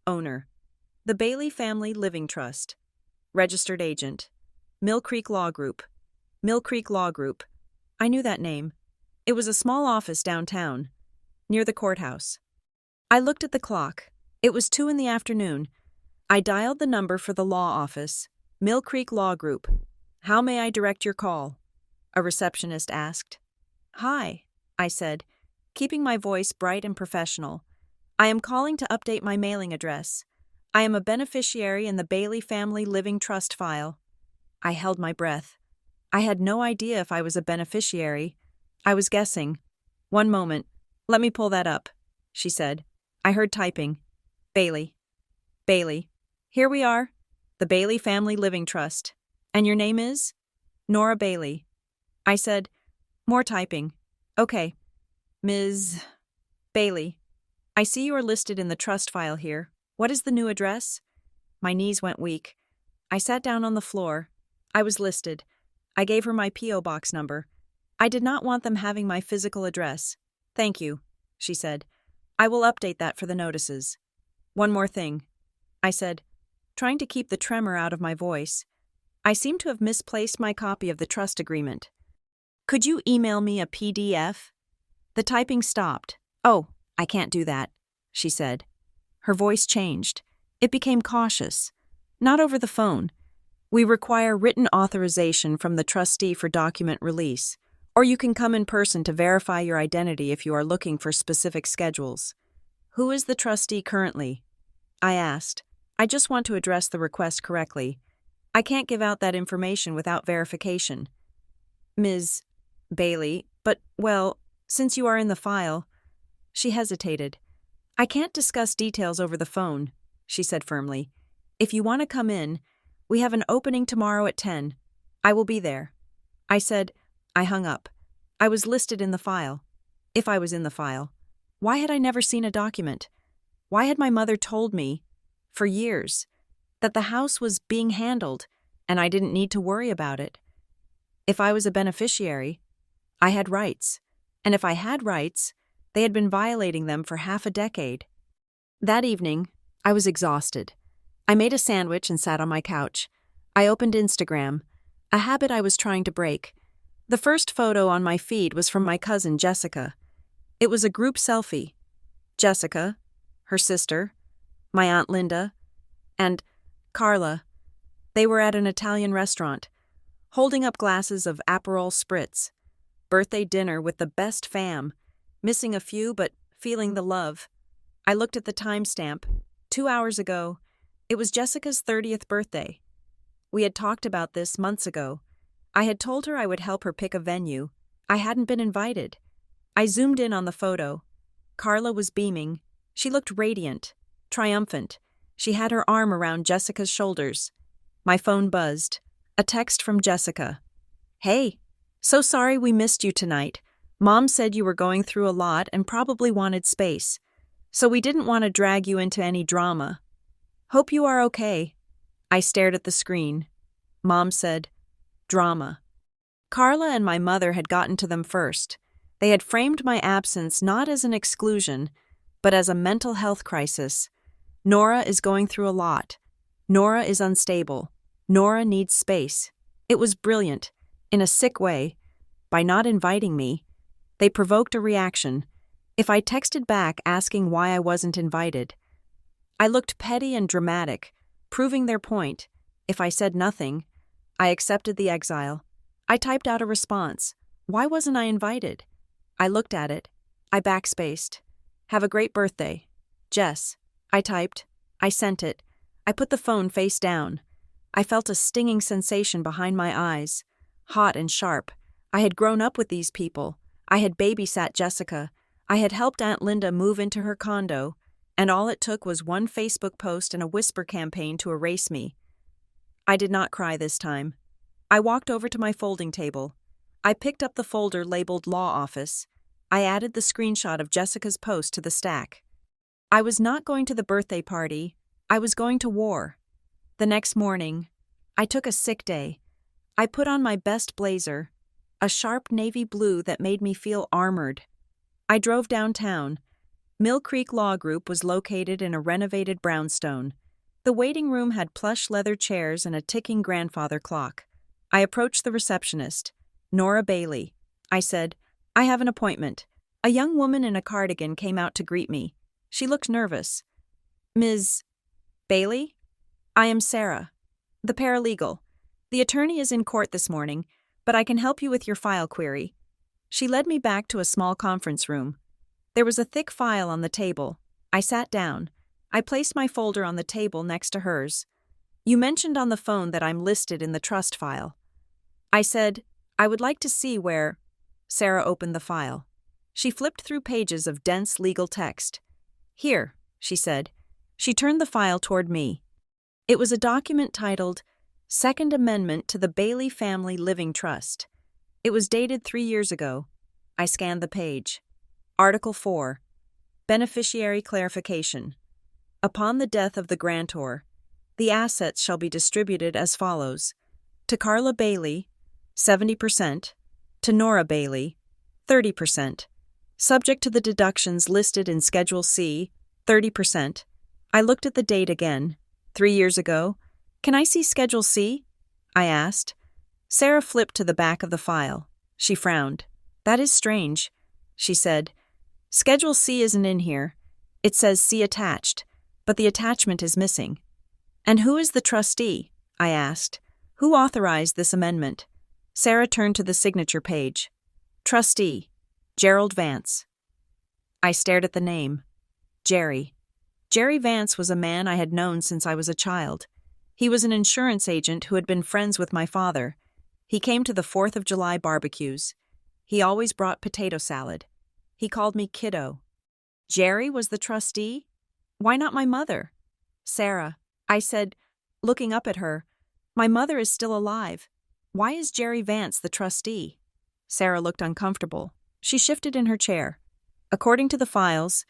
Owner: the Bailey Family Living Trust. Registered agent: Mill Creek Law Group. Mill Creek Law Group. I knew that name. It was a small office downtown, near the courthouse. I looked at the clock. It was 2 p.m. I dialed the number for the law office. Mill Creek Law Group. How may I direct your call? A receptionist asked. Hi, I said, keeping my voice bright and professional. I am calling to update my mailing address. I am a beneficiary in the Bailey Family Living Trust file. I held my breath. I had no idea if I was a beneficiary. I was guessing. 1 moment. Let me pull that up, she said. I heard typing. Bailey. Bailey. Here we are. The Bailey Family Living Trust. And your name is? Nora Bailey. I said, more typing. Okay. Ms. Bailey. I see you are listed in the trust file here. What is the new address? My knees went weak. I sat down on the floor. I was listed. I gave her my P.O. box number. I did not want them having my physical address. Thank you, she said. I will update that for the notices. One more thing, I said, trying to keep the tremor out of my voice. I seem to have misplaced my copy of the trust agreement. Could you email me a PDF? The typing stopped. Oh, I can't do that, she said. Her voice changed. It became cautious. Not over the phone. We require written authorization from the trustee for document release, or you can come in person to verify your identity if you are looking for specific schedules. Who is the trustee currently? I asked. I just want to address the request correctly. I can't give out that information without verification. Ms. Bailey, but, well, since you are in the file. She hesitated. I can't discuss details over the phone, she said firmly. If you want to come in, we have an opening tomorrow at 10. I will be there. I said. I hung up. I was listed in the file. If I was in the file. Why had I never seen a document? Why had my mother told me, for years, that the house was being handled and I didn't need to worry about it? If I was a beneficiary, I had rights. And if I had rights, they had been violating them for half a decade. That evening, I was exhausted. I made a sandwich and sat on my couch. I opened Instagram, a habit I was trying to break. The first photo on my feed was from my cousin Jessica. It was a group selfie. Jessica, her sister, my Aunt Linda, and Carla. They were at an Italian restaurant, holding up glasses of Aperol Spritz. Birthday dinner with the best fam, missing a few but feeling the love. I looked at the timestamp. 2 hours ago. It was Jessica's 30th birthday. We had talked about this months ago. I had told her I would help her pick a venue. I hadn't been invited. I zoomed in on the photo. Carla was beaming. She looked radiant, triumphant. She had her arm around Jessica's shoulders. My phone buzzed. A text from Jessica. Hey, so sorry we missed you tonight. Mom said you were going through a lot and probably wanted space. So we didn't want to drag you into any drama. Hope you are okay. I stared at the screen. Mom said, drama. Carla and my mother had gotten to them first. They had framed my absence not as an exclusion, but as a mental health crisis. Nora is going through a lot. Nora is unstable. Nora needs space. It was brilliant, in a sick way. By not inviting me, they provoked a reaction. If I texted back asking why I wasn't invited, I looked petty and dramatic, proving their point. If I said nothing, I accepted the exile. I typed out a response. Why wasn't I invited? I looked at it. I backspaced. Have a great birthday. Jess. I typed. I sent it. I put the phone face down. I felt a stinging sensation behind my eyes. Hot and sharp. I had grown up with these people. I had babysat Jessica. I had helped Aunt Linda move into her condo. And all it took was one Facebook post and a whisper campaign to erase me. I did not cry this time. I walked over to my folding table. I picked up the folder labeled Law Office. I added the screenshot of Jessica's post to the stack. I was not going to the birthday party. I was going to war. The next morning, I took a sick day. I put on my best blazer, a sharp navy blue that made me feel armored. I drove downtown. Mill Creek Law Group was located in a renovated brownstone. The waiting room had plush leather chairs and a ticking grandfather clock. I approached the receptionist, Nora Bailey. I said, I have an appointment. A young woman in a cardigan came out to greet me. She looked nervous. Ms. Bailey? I am Sarah, the paralegal. The attorney is in court this morning, but I can help you with your file query. She led me back to a small conference room. There was a thick file on the table. I sat down. I placed my folder on the table next to hers. You mentioned on the phone that I'm listed in the trust file. I said, I would like to see where... Sarah opened the file. She flipped through pages of dense legal text. Here, she said. She turned the file toward me. It was a document titled Second Amendment to the Bailey Family Living Trust. It was dated 3 years ago. I scanned the page. Article 4. Beneficiary Clarification. Upon the death of the grantor, the assets shall be distributed as follows. To Carla Bailey, 70%. To Nora Bailey, 30%. Subject to the deductions listed in Schedule C, 30%. I looked at the date again. 3 years ago. Can I see Schedule C? I asked. Sarah flipped to the back of the file. She frowned. That is strange, she said. Schedule C isn't in here. It says C attached, but the attachment is missing. And who is the trustee? I asked. Who authorized this amendment? Sarah turned to the signature page. Trustee, Gerald Vance. I stared at the name. Jerry. Jerry Vance was a man I had known since I was a child. He was an insurance agent who had been friends with my father. He came to the 4th of July barbecues. He always brought potato salad. He called me kiddo. Jerry was the trustee? Why not my mother? Sarah, I said, looking up at her. My mother is still alive. Why is Jerry Vance the trustee? Sarah looked uncomfortable. She shifted in her chair. According to the files,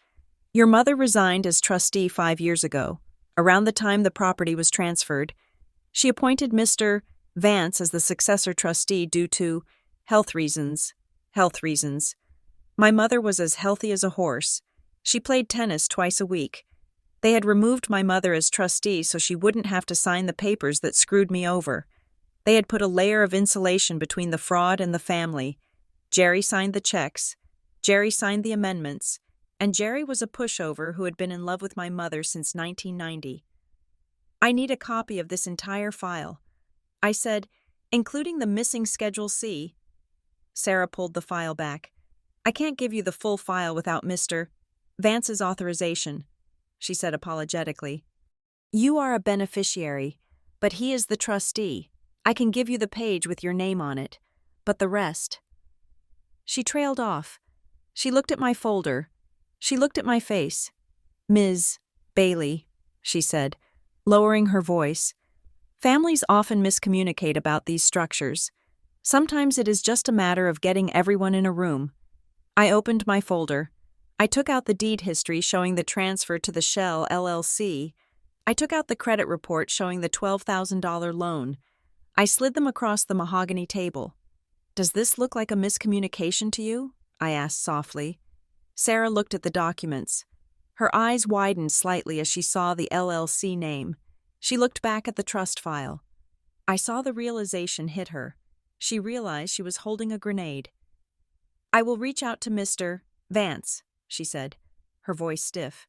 your mother resigned as trustee 5 years ago. Around the time the property was transferred, she appointed Mr. Vance as the successor trustee due to health reasons. My mother was as healthy as a horse. She played tennis twice a week. They had removed my mother as trustee so she wouldn't have to sign the papers that screwed me over. They had put a layer of insulation between the fraud and the family. Jerry signed the checks. Jerry signed the amendments. And Jerry was a pushover who had been in love with my mother since 1990. I need a copy of this entire file. I said, including the missing Schedule C. Sarah pulled the file back. I can't give you the full file without Mr. Vance's authorization, she said apologetically. You are a beneficiary, but he is the trustee. I can give you the page with your name on it, but the rest. She trailed off. She looked at my folder. She looked at my face. Ms. Bailey, she said, lowering her voice. Families often miscommunicate about these structures. Sometimes it is just a matter of getting everyone in a room. I opened my folder. I took out the deed history showing the transfer to the Shell LLC. I took out the credit report showing the $12,000 loan. I slid them across the mahogany table. Does this look like a miscommunication to you? I asked softly. Sarah looked at the documents. Her eyes widened slightly as she saw the LLC name. She looked back at the trust file. I saw the realization hit her. She realized she was holding a grenade. I will reach out to Mr. Vance, she said, her voice stiff.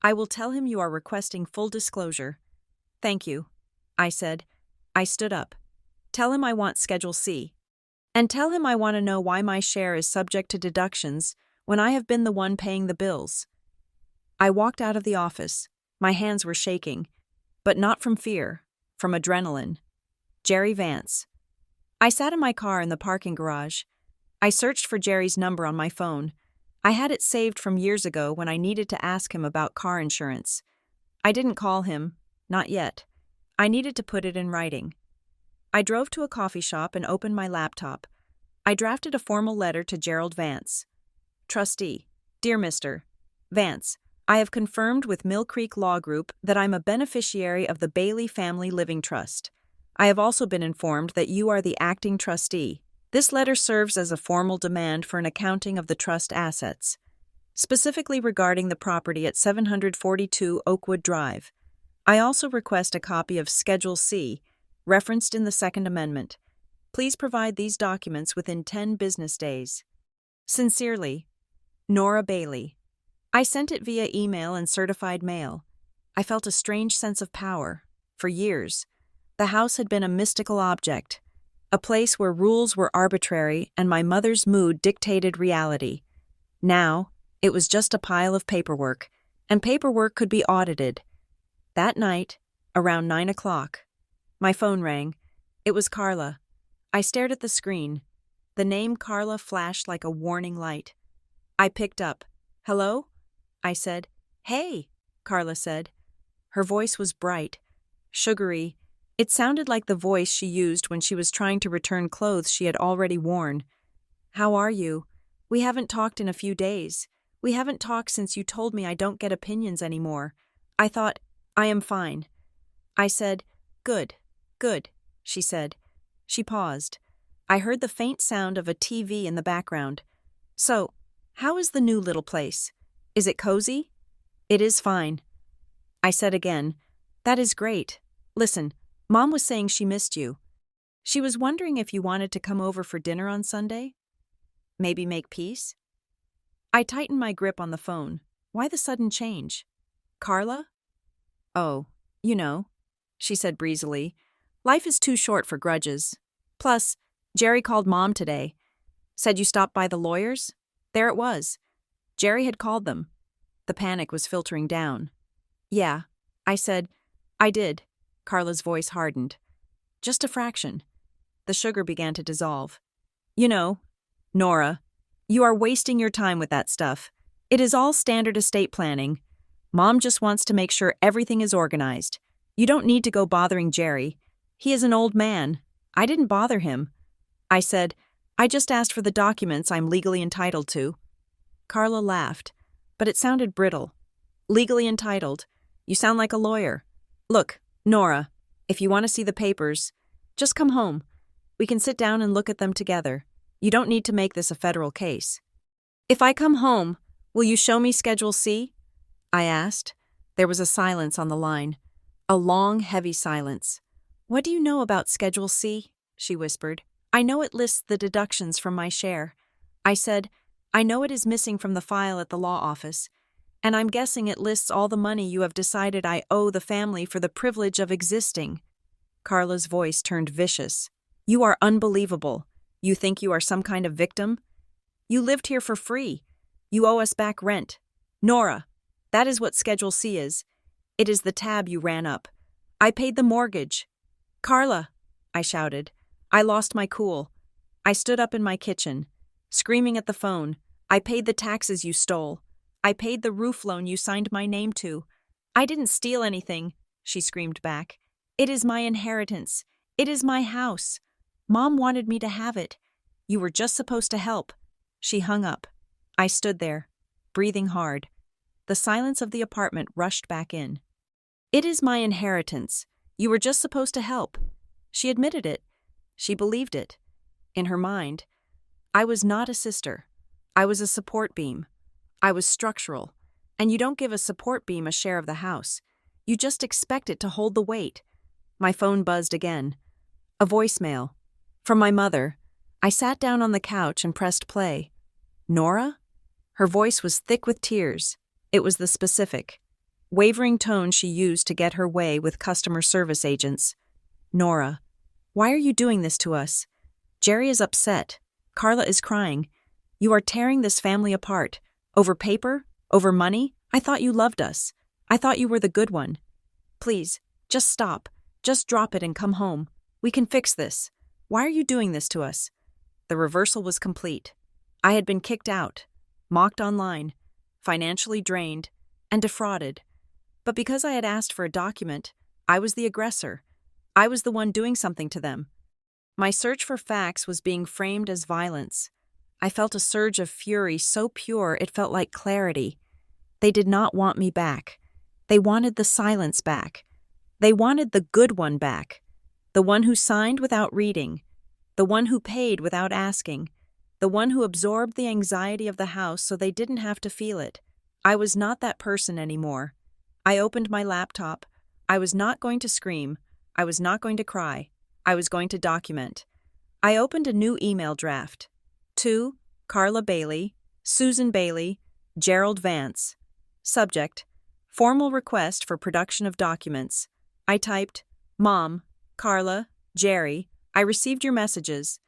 I will tell him you are requesting full disclosure. Thank you, I said. I stood up. Tell him I want Schedule C. And tell him I want to know why my share is subject to deductions when I have been the one paying the bills. I walked out of the office. My hands were shaking, but not from fear, from adrenaline. Jerry Vance. I sat in my car in the parking garage. I searched for Jerry's number on my phone. I had it saved from years ago when I needed to ask him about car insurance. I didn't call him, not yet. I needed to put it in writing. I drove to a coffee shop and opened my laptop. I drafted a formal letter to Gerald Vance. Trustee, dear Mr. Vance, I have confirmed with Mill Creek Law Group that I'm a beneficiary of the Bailey Family Living Trust. I have also been informed that you are the acting trustee. This letter serves as a formal demand for an accounting of the trust assets, specifically regarding the property at 742 Oakwood Drive. I also request a copy of Schedule C, referenced in the Second Amendment. Please provide these documents within 10 business days. Sincerely, Nora Bailey. I sent it via email and certified mail. I felt a strange sense of power. For years, the house had been a mystical object, a place where rules were arbitrary and my mother's mood dictated reality. Now, it was just a pile of paperwork, and paperwork could be audited. That night, around 9 o'clock, my phone rang. It was Carla. I stared at the screen. The name Carla flashed like a warning light. I picked up. Hello? I said. Hey, Carla said. Her voice was bright, sugary. It sounded like the voice she used when she was trying to return clothes she had already worn. How are you? We haven't talked in a few days. We haven't talked since you told me I don't get opinions anymore. I thought, I am fine. I said, good, she said. She paused. I heard the faint sound of a TV in the background. So, how is the new little place? Is it cozy? It is fine. I said again, that is great. Listen, Mom was saying she missed you. She was wondering if you wanted to come over for dinner on Sunday? Maybe make peace? I tightened my grip on the phone. Why the sudden change? Carla? Oh, you know, she said breezily. Life is too short for grudges. Plus, Jerry called Mom today. Said you stopped by the lawyers? There it was. Jerry had called them. The panic was filtering down. Yeah, I said. I did. Carla's voice hardened. Just a fraction. The sugar began to dissolve. You know, Nora, you are wasting your time with that stuff. It is all standard estate planning. Mom just wants to make sure everything is organized. You don't need to go bothering Jerry. He is an old man. I didn't bother him. I said, I just asked for the documents I'm legally entitled to. Carla laughed, but it sounded brittle. Legally entitled. You sound like a lawyer. Look, Nora, if you want to see the papers, just come home. We can sit down and look at them together. You don't need to make this a federal case. If I come home, will you show me Schedule C? I asked. There was a silence on the line. A long, heavy silence. What do you know about Schedule C? She whispered. I know it lists the deductions from my share. I said, I know it is missing from the file at the law office, and I'm guessing it lists all the money you have decided I owe the family for the privilege of existing. Carla's voice turned vicious. You are unbelievable. You think you are some kind of victim? You lived here for free. You owe us back rent. Nora, that is what Schedule C is. It is the tab you ran up. I paid the mortgage. Carla, I shouted. I lost my cool. I stood up in my kitchen, screaming at the phone. I paid the taxes you stole. I paid the roof loan you signed my name to. I didn't steal anything, she screamed back. It is my inheritance. It is my house. Mom wanted me to have it. You were just supposed to help. She hung up. I stood there, breathing hard. The silence of the apartment rushed back in. It is my inheritance. You were just supposed to help. She admitted it. She believed it. In her mind, I was not a sister. I was a support beam. I was structural. And you don't give a support beam a share of the house. You just expect it to hold the weight. My phone buzzed again. A voicemail. From my mother. I sat down on the couch and pressed play. Nora? Her voice was thick with tears. It was the specific. wavering tone she used to get her way with customer service agents. Nora, why are you doing this to us? Jerry is upset. Carla is crying. You are tearing this family apart. Over paper? Over money? I thought you loved us. I thought you were the good one. Please, just stop. Just drop it and come home. We can fix this. Why are you doing this to us? The reversal was complete. I had been kicked out, mocked online, financially drained, and defrauded. But because I had asked for a document, I was the aggressor. I was the one doing something to them. My search for facts was being framed as violence. I felt a surge of fury so pure it felt like clarity. They did not want me back. They wanted the silence back. They wanted the good one back. The one who signed without reading. The one who paid without asking. The one who absorbed the anxiety of the house so they didn't have to feel it. I was not that person anymore. I opened my laptop. I was not going to scream. I was not going to cry. I was going to document. I opened a new email draft. To Carla Bailey, Susan Bailey, Gerald Vance. Subject: Formal request for production of documents. I typed, Mom, Carla, Jerry, I received your messages.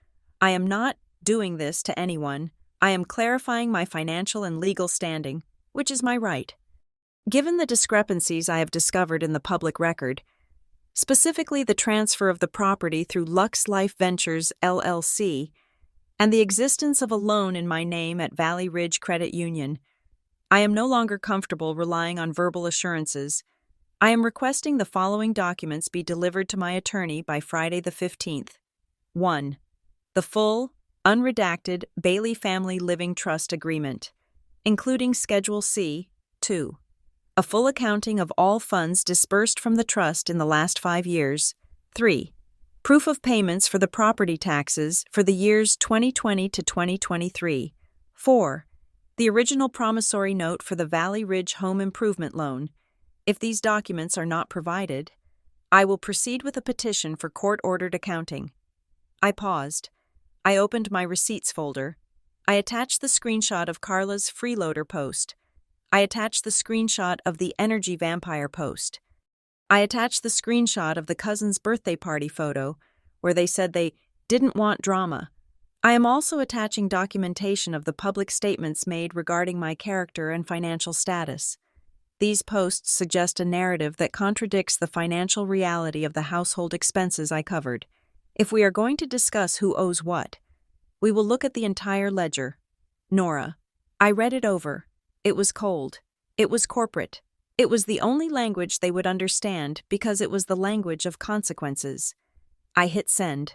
I am not doing this to anyone. I am clarifying my financial and legal standing, which is my right. Given the discrepancies I have discovered in the public record, specifically the transfer of the property through Lux Life Ventures, LLC, and the existence of a loan in my name at Valley Ridge Credit Union, I am no longer comfortable relying on verbal assurances. I am requesting the following documents be delivered to my attorney by Friday the 15th. 1. The full, unredacted Bailey Family Living Trust Agreement, including Schedule C. 2. A full accounting of all funds disbursed from the trust in the last 5 years. 3. Proof of payments for the property taxes for the years 2020 to 2023. 4. The original promissory note for the Valley Ridge Home Improvement Loan. If these documents are not provided, I will proceed with a petition for court-ordered accounting. I paused. I opened my receipts folder. I attached the screenshot of Carla's freeloader post. I attached the screenshot of the Energy Vampire post. I attached the screenshot of the cousin's birthday party photo, where they said they didn't want drama. I am also attaching documentation of the public statements made regarding my character and financial status. These posts suggest a narrative that contradicts the financial reality of the household expenses I covered. If we are going to discuss who owes what, we will look at the entire ledger. Nora. I read it over. It was cold. It was corporate. It was the only language they would understand because it was the language of consequences. I hit send.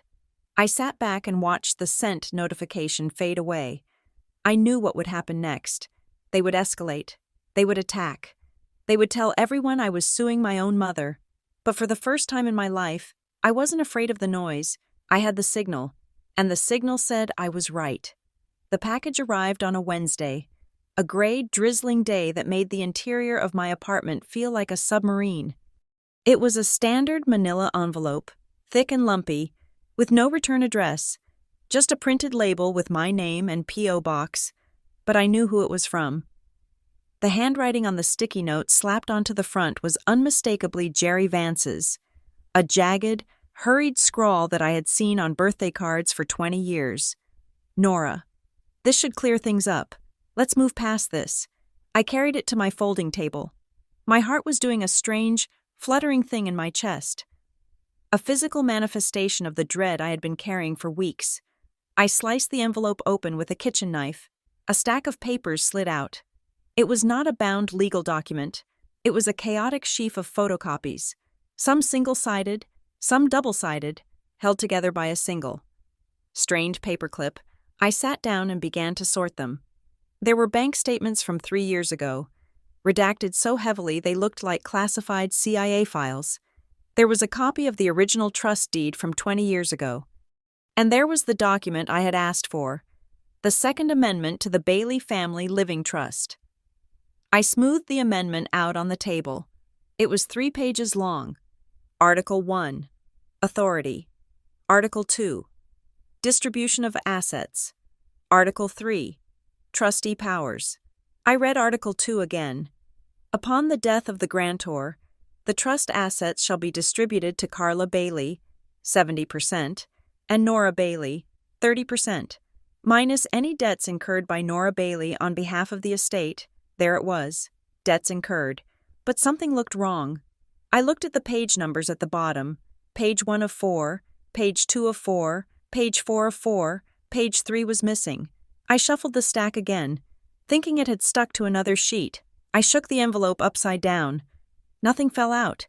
I sat back and watched the sent notification fade away. I knew what would happen next. They would escalate. They would attack. They would tell everyone I was suing my own mother. But for the first time in my life, I wasn't afraid of the noise. I had the signal, and the signal said I was right. The package arrived on a Wednesday, a gray, drizzling day that made the interior of my apartment feel like a submarine. It was a standard manila envelope, thick and lumpy, with no return address, just a printed label with my name and P.O. box, but I knew who it was from. The handwriting on the sticky note slapped onto the front was unmistakably Jerry Vance's, a jagged, hurried scrawl that I had seen on birthday cards for 20 years. Nora. This should clear things up. Let's move past this. I carried it to my folding table. My heart was doing a strange, fluttering thing in my chest. A physical manifestation of the dread I had been carrying for weeks. I sliced the envelope open with a kitchen knife. A stack of papers slid out. It was not a bound legal document. It was a chaotic sheaf of photocopies, some single-sided, some double-sided, held together by a single. Strained paperclip, I sat down and began to sort them. There were bank statements from 3 years ago, redacted so heavily they looked like classified CIA files. There was a copy of the original trust deed from 20 years ago. And there was the document I had asked for, the Second Amendment to the Bailey Family Living Trust. I smoothed the amendment out on the table. It was 3 pages long. Article 1. Authority. Article 2. Distribution of assets. Article 3. Trustee powers. I read Article 2 again. Upon the death of the grantor, the trust assets shall be distributed to Carla Bailey, 70%, and Nora Bailey, 30%, minus any debts incurred by Nora Bailey on behalf of the estate. There it was, debts incurred. But something looked wrong. I looked at the page numbers at the bottom, page 1 of 4, page 2 of 4, page 4 of 4, page 3 was missing. I shuffled the stack again, thinking it had stuck to another sheet. I shook the envelope upside down. Nothing fell out.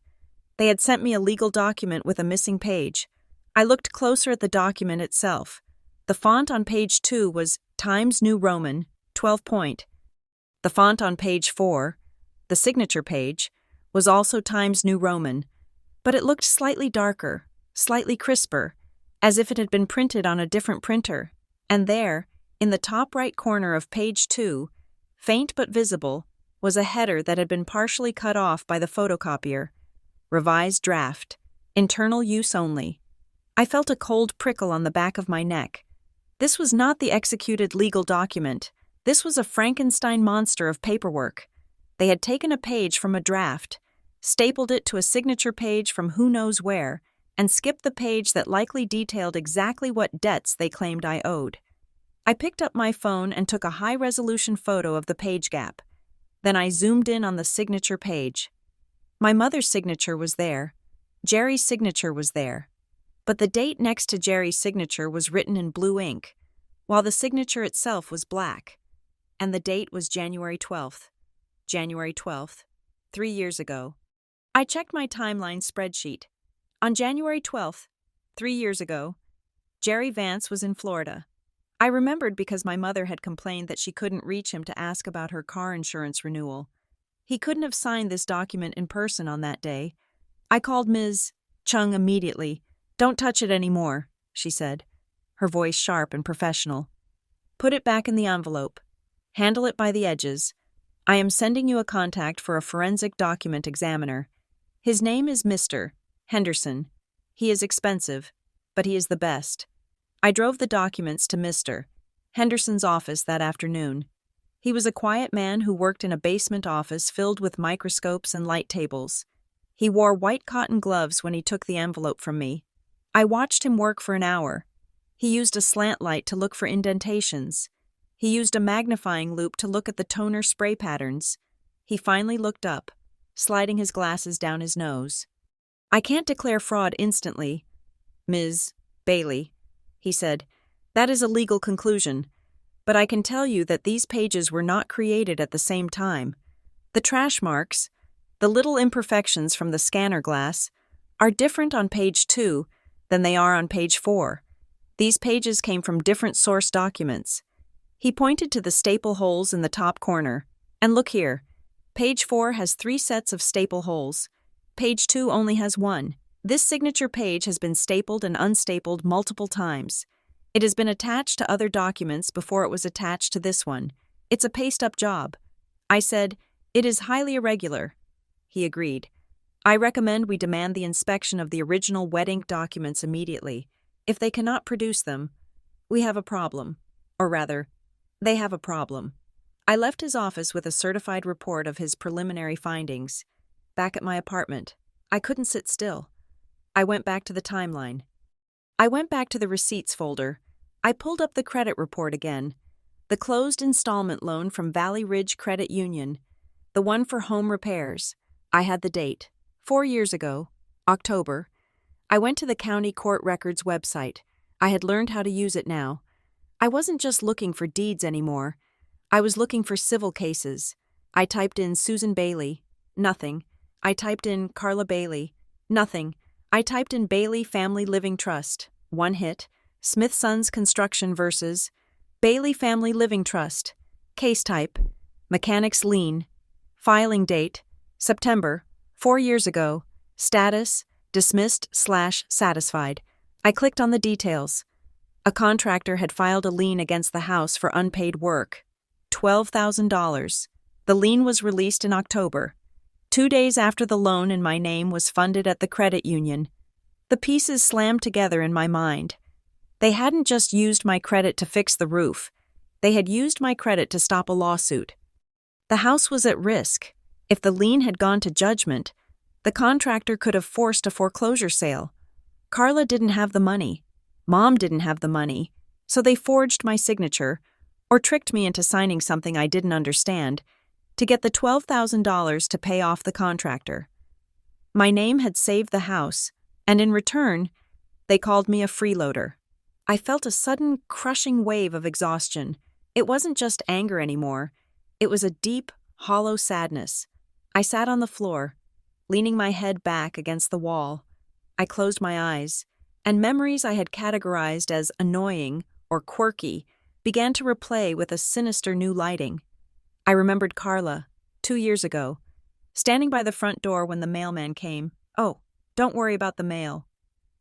They had sent me a legal document with a missing page. I looked closer at the document itself. The font on page 2 was Times New Roman, 12 point. The font on page 4, the signature page, was also Times New Roman, but it looked slightly darker, slightly crisper, as if it had been printed on a different printer. And there, in the top right corner of page 2, faint but visible, was a header that had been partially cut off by the photocopier. Revised draft. Internal use only. I felt a cold prickle on the back of my neck. This was not the executed legal document. This was a Frankenstein monster of paperwork. They had taken a page from a draft, stapled it to a signature page from who knows where, and skipped the page that likely detailed exactly what debts they claimed I owed. I picked up my phone and took a high-resolution photo of the page gap. Then I zoomed in on the signature page. My mother's signature was there. Jerry's signature was there. But the date next to Jerry's signature was written in blue ink, while the signature itself was black. And the date was January 12th. January 12th, 3 years ago. I checked my timeline spreadsheet. On January 12th, 3 years ago, Jerry Vance was in Florida. I remembered because my mother had complained that she couldn't reach him to ask about her car insurance renewal. He couldn't have signed this document in person on that day. I called Ms. Chung immediately. "Don't touch it anymore," she said, her voice sharp and professional. "Put it back in the envelope. Handle it by the edges. I am sending you a contact for a forensic document examiner. His name is Mr. Henderson. He is expensive, but he is the best." I drove the documents to Mr. Henderson's office that afternoon. He was a quiet man who worked in a basement office filled with microscopes and light tables. He wore white cotton gloves when he took the envelope from me. I watched him work for an hour. He used a slant light to look for indentations. He used a magnifying loupe to look at the toner spray patterns. He finally looked up, sliding his glasses down his nose. "I can't declare fraud instantly, Ms. Bailey," he said. "That is a legal conclusion. But I can tell you that these pages were not created at the same time. The trash marks, the little imperfections from the scanner glass, are different on page 2 than they are on page 4. These pages came from different source documents." He pointed to the staple holes in the top corner. "And look here. Page 4 has 3 sets of staple holes. Page 2 only has 1. This signature page has been stapled and unstapled multiple times. It has been attached to other documents before it was attached to this one. It's a paste-up job." I said, "It is highly irregular." He agreed. "I recommend we demand the inspection of the original wet ink documents immediately. If they cannot produce them, we have a problem. Or rather, they have a problem." I left his office with a certified report of his preliminary findings. Back at my apartment, I couldn't sit still. I went back to the timeline. I went back to the receipts folder. I pulled up the credit report again. The closed installment loan from Valley Ridge Credit Union. The one for home repairs. I had the date. 4 years ago. October. I went to the county court records website. I had learned how to use it now. I wasn't just looking for deeds anymore. I was looking for civil cases. I typed in Susan Bailey. Nothing. I typed in Carla Bailey. Nothing. I typed in Bailey Family Living Trust. 1 hit. Smith Sons Construction versus Bailey Family Living Trust. Case type. Mechanics lien. Filing date. September. 4 years ago. Status. Dismissed/satisfied. I clicked on the details. A contractor had filed a lien against the house for unpaid work. $12,000. The lien was released in October. 2 days after the loan in my name was funded at the credit union. The pieces slammed together in my mind. They hadn't just used my credit to fix the roof. They had used my credit to stop a lawsuit. The house was at risk. If the lien had gone to judgment, the contractor could have forced a foreclosure sale. Carla didn't have the money. Mom didn't have the money. So they forged my signature, or tricked me into signing something I didn't understand, to get the $12,000 to pay off the contractor. My name had saved the house, and in return, they called me a freeloader. I felt a sudden, crushing wave of exhaustion. It wasn't just anger anymore. It was a deep, hollow sadness. I sat on the floor, leaning my head back against the wall. I closed my eyes, and memories I had categorized as annoying or quirky began to replay with a sinister new lighting. I remembered Carla, 2 years ago, standing by the front door when the mailman came. "Oh, don't worry about the mail."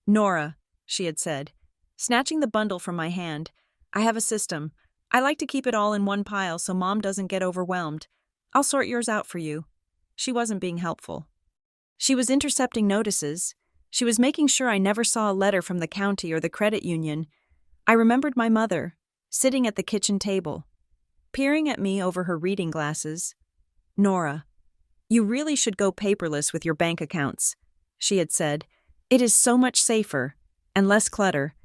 "Nora," she had said, snatching the bundle from my hand, "I have a system. I like to keep it all in one pile so Mom doesn't get overwhelmed. I'll sort yours out for you." She wasn't being helpful. She was intercepting notices. She was making sure I never saw a letter from the county or the credit union. I remembered my mother, sitting at the kitchen table, peering at me over her reading glasses. "Nora, you really should go paperless with your bank accounts," she had said. "It is so much safer, and less clutter.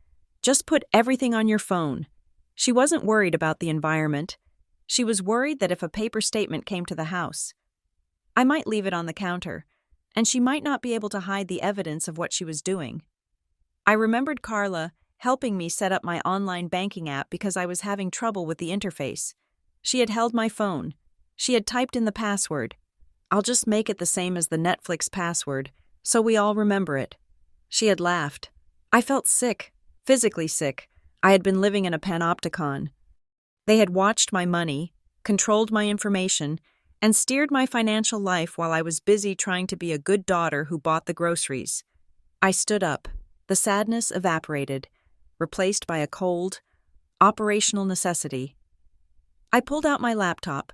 Just put everything on your phone." She wasn't worried about the environment. She was worried that if a paper statement came to the house, I might leave it on the counter, and she might not be able to hide the evidence of what she was doing. I remembered Carla helping me set up my online banking app because I was having trouble with the interface. She had held my phone. She had typed in the password. "I'll just make it the same as the Netflix password, so we all remember it." She had laughed. I felt sick, physically sick. I had been living in a panopticon. They had watched my money, controlled my information, and steered my financial life while I was busy trying to be a good daughter who bought the groceries. I stood up. The sadness evaporated, replaced by a cold, operational necessity. I pulled out my laptop.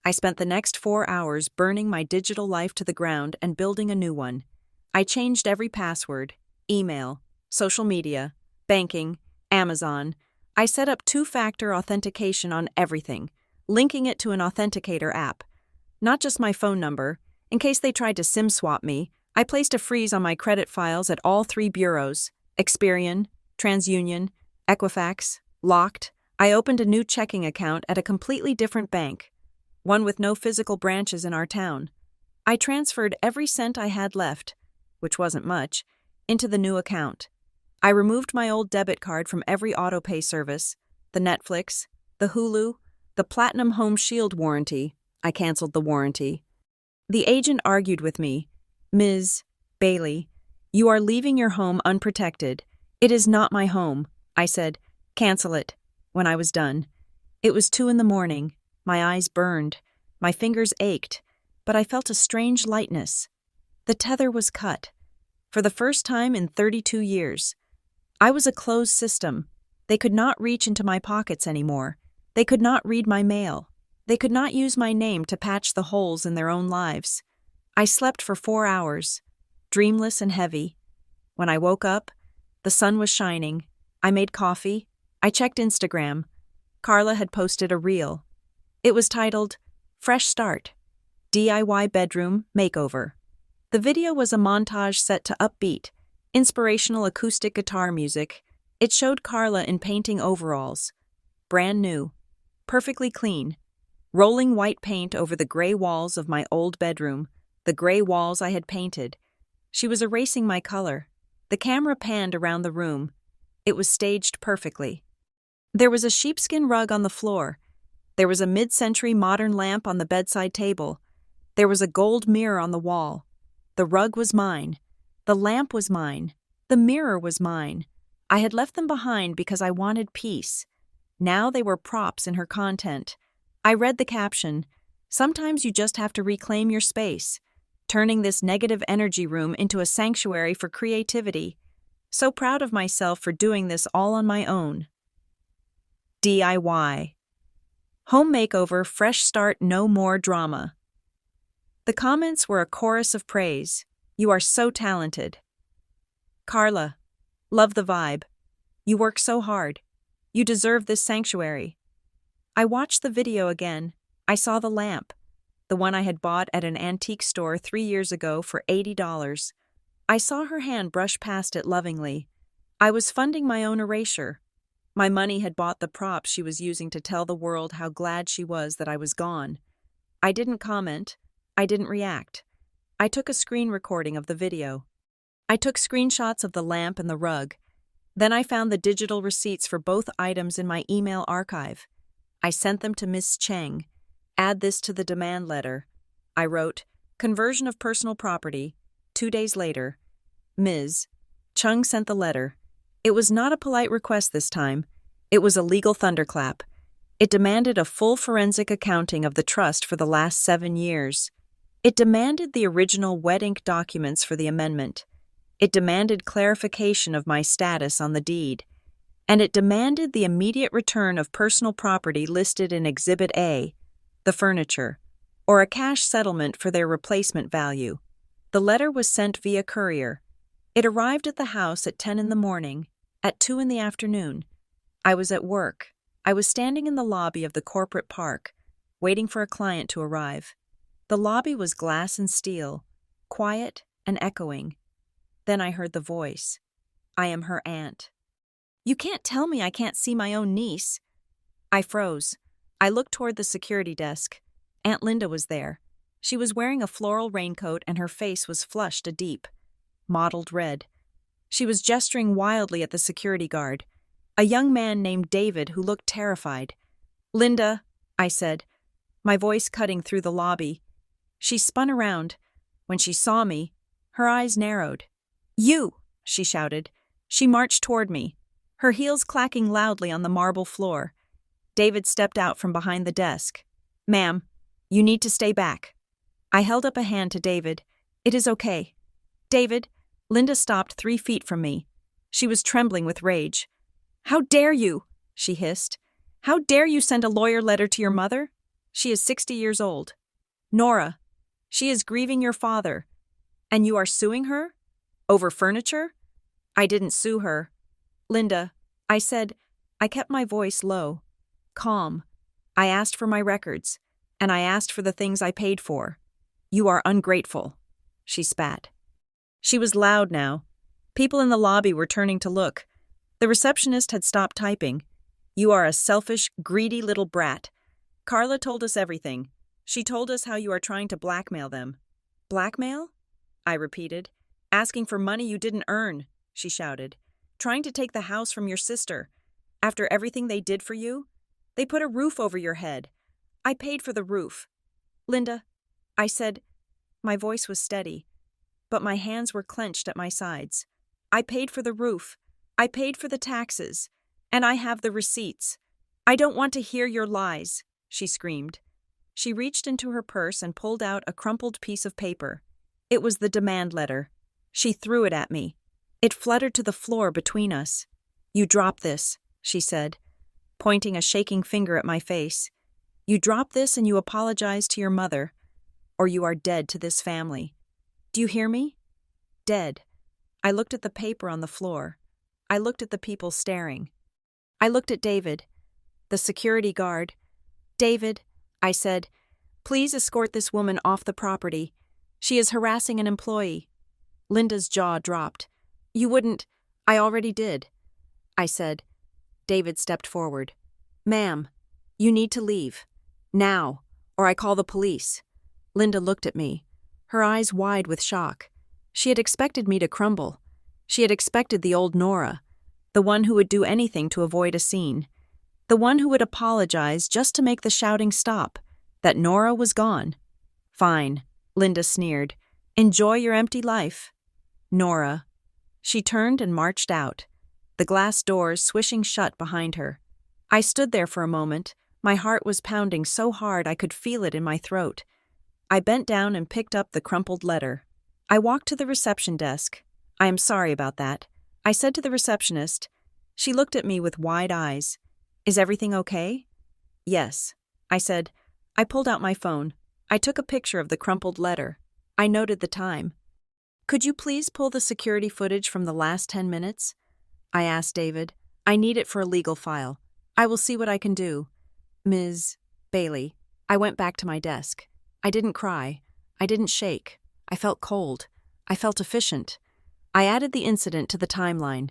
I spent the next 4 hours burning my digital life to the ground and building a new one. I changed every password, email, social media, banking, Amazon. I set up 2-factor authentication on everything, linking it to an authenticator app. Not just my phone number. In case they tried to SIM swap me, I placed a freeze on my credit files at all 3 bureaus: Experian, TransUnion, Equifax, Locked. I opened a new checking account at a completely different bank, one with no physical branches in our town. I transferred every cent I had left, which wasn't much, into the new account. I removed my old debit card from every autopay service, the Netflix, the Hulu, the Platinum Home Shield warranty. I canceled the warranty. The agent argued with me. "Ms. Bailey, you are leaving your home unprotected. It is not my home." I said, "Cancel it," when I was done. It was 2 a.m. My eyes burned. My fingers ached, but I felt a strange lightness. The tether was cut. For the first time in 32 years. I was a closed system. They could not reach into my pockets anymore. They could not read my mail. They could not use my name to patch the holes in their own lives. I slept for 4 hours, dreamless and heavy. When I woke up, the sun was shining. I made coffee. I checked Instagram. Carla had posted a reel. It was titled, "Fresh Start, DIY Bedroom Makeover." The video was a montage set to upbeat, inspirational acoustic guitar music. It showed Carla in painting overalls, brand new, perfectly clean, rolling white paint over the gray walls of my old bedroom, the gray walls I had painted. She was erasing my color. The camera panned around the room. It was staged perfectly. There was a sheepskin rug on the floor. There was a mid-century modern lamp on the bedside table. There was a gold mirror on the wall. The rug was mine. The lamp was mine. The mirror was mine. I had left them behind because I wanted peace. Now they were props in her content. I read the caption, "Sometimes you just have to reclaim your space," turning this negative energy room into a sanctuary for creativity. So proud of myself for doing this all on my own. DIY. Home makeover, fresh start, no more drama. The comments were a chorus of praise. "You are so talented." "Carla, love the vibe. You work so hard. You deserve this sanctuary." I watched the video again. I saw the lamp. the one I had bought at an antique store 3 years ago for $80. I saw her hand brush past it lovingly. I was funding my own erasure. My money had bought the props she was using to tell the world how glad she was that I was gone. I didn't comment. I didn't react. I took a screen recording of the video. I took screenshots of the lamp and the rug. Then I found the digital receipts for both items in my email archive. I sent them to Miss Cheng. Add this to the demand letter. I wrote, conversion of personal property. 2 days later. Ms. Chung sent the letter. It was not a polite request this time. It was a legal thunderclap. It demanded a full forensic accounting of the trust for the last 7 years. It demanded the original wet ink documents for the amendment. It demanded clarification of my status on the deed. And it demanded the immediate return of personal property listed in Exhibit A, the furniture, or a cash settlement for their replacement value. The letter was sent via courier. It arrived at the house at 10 in the morning. At 2 in the afternoon. I was at work. I was standing in the lobby of the corporate park, waiting for a client to arrive. The lobby was glass and steel, quiet and echoing. Then I heard the voice. I am her aunt. You can't tell me I can't see my own niece. I froze. I looked toward the security desk. Aunt Linda was there. She was wearing a floral raincoat and her face was flushed a deep, mottled red. She was gesturing wildly at the security guard, a young man named David who looked terrified. Linda, I said, my voice cutting through the lobby. She spun around. When she saw me, her eyes narrowed. You, she shouted. She marched toward me, her heels clacking loudly on the marble floor. David stepped out from behind the desk. Ma'am, you need to stay back. I held up a hand to David. It is okay. David, Linda stopped 3 feet from me. She was trembling with rage. How dare you, she hissed. How dare you send a lawyer letter to your mother? She is 60 years old. Nora, she is grieving your father. And you are suing her? Over furniture? I didn't sue her. Linda, I said, I kept my voice low, calm. I asked for my records, and I asked for the things I paid for. You are ungrateful, she spat. She was loud now. People in the lobby were turning to look. The receptionist had stopped typing. You are a selfish, greedy little brat. Carla told us everything. She told us how you are trying to blackmail them. Blackmail? I repeated. Asking for money you didn't earn, she shouted. Trying to take the house from your sister. After everything they did for you, they put a roof over your head. I paid for the roof. Linda, I said. My voice was steady, but my hands were clenched at my sides. I paid for the roof. I paid for the taxes. And I have the receipts. I don't want to hear your lies, she screamed. She reached into her purse and pulled out a crumpled piece of paper. It was the demand letter. She threw it at me. It fluttered to the floor between us. You drop this, she said, pointing a shaking finger at my face. You drop this and you apologize to your mother, or you are dead to this family. Do you hear me? Dead. I looked at the paper on the floor. I looked at the people staring. I looked at David, the security guard. David, I said, please escort this woman off the property. She is harassing an employee. Linda's jaw dropped. You wouldn't. I already did. I said. David stepped forward. Ma'am, you need to leave. Now, or I call the police. Linda looked at me, her eyes wide with shock. She had expected me to crumble. She had expected the old Nora, the one who would do anything to avoid a scene, the one who would apologize just to make the shouting stop, that Nora was gone. Fine, Linda sneered. Enjoy your empty life. Nora. She turned and marched out, the glass doors swishing shut behind her. I stood there for a moment. My heart was pounding so hard I could feel it in my throat. I bent down and picked up the crumpled letter. I walked to the reception desk. I am sorry about that, I said to the receptionist. She looked at me with wide eyes. Is everything okay? Yes, I said. I pulled out my phone. I took a picture of the crumpled letter. I noted the time. Could you please pull the security footage from the last 10 minutes? I asked David. I need it for a legal file. I will see what I can do. Ms. Bailey. I went back to my desk. I didn't cry. I didn't shake. I felt cold. I felt efficient. I added the incident to the timeline.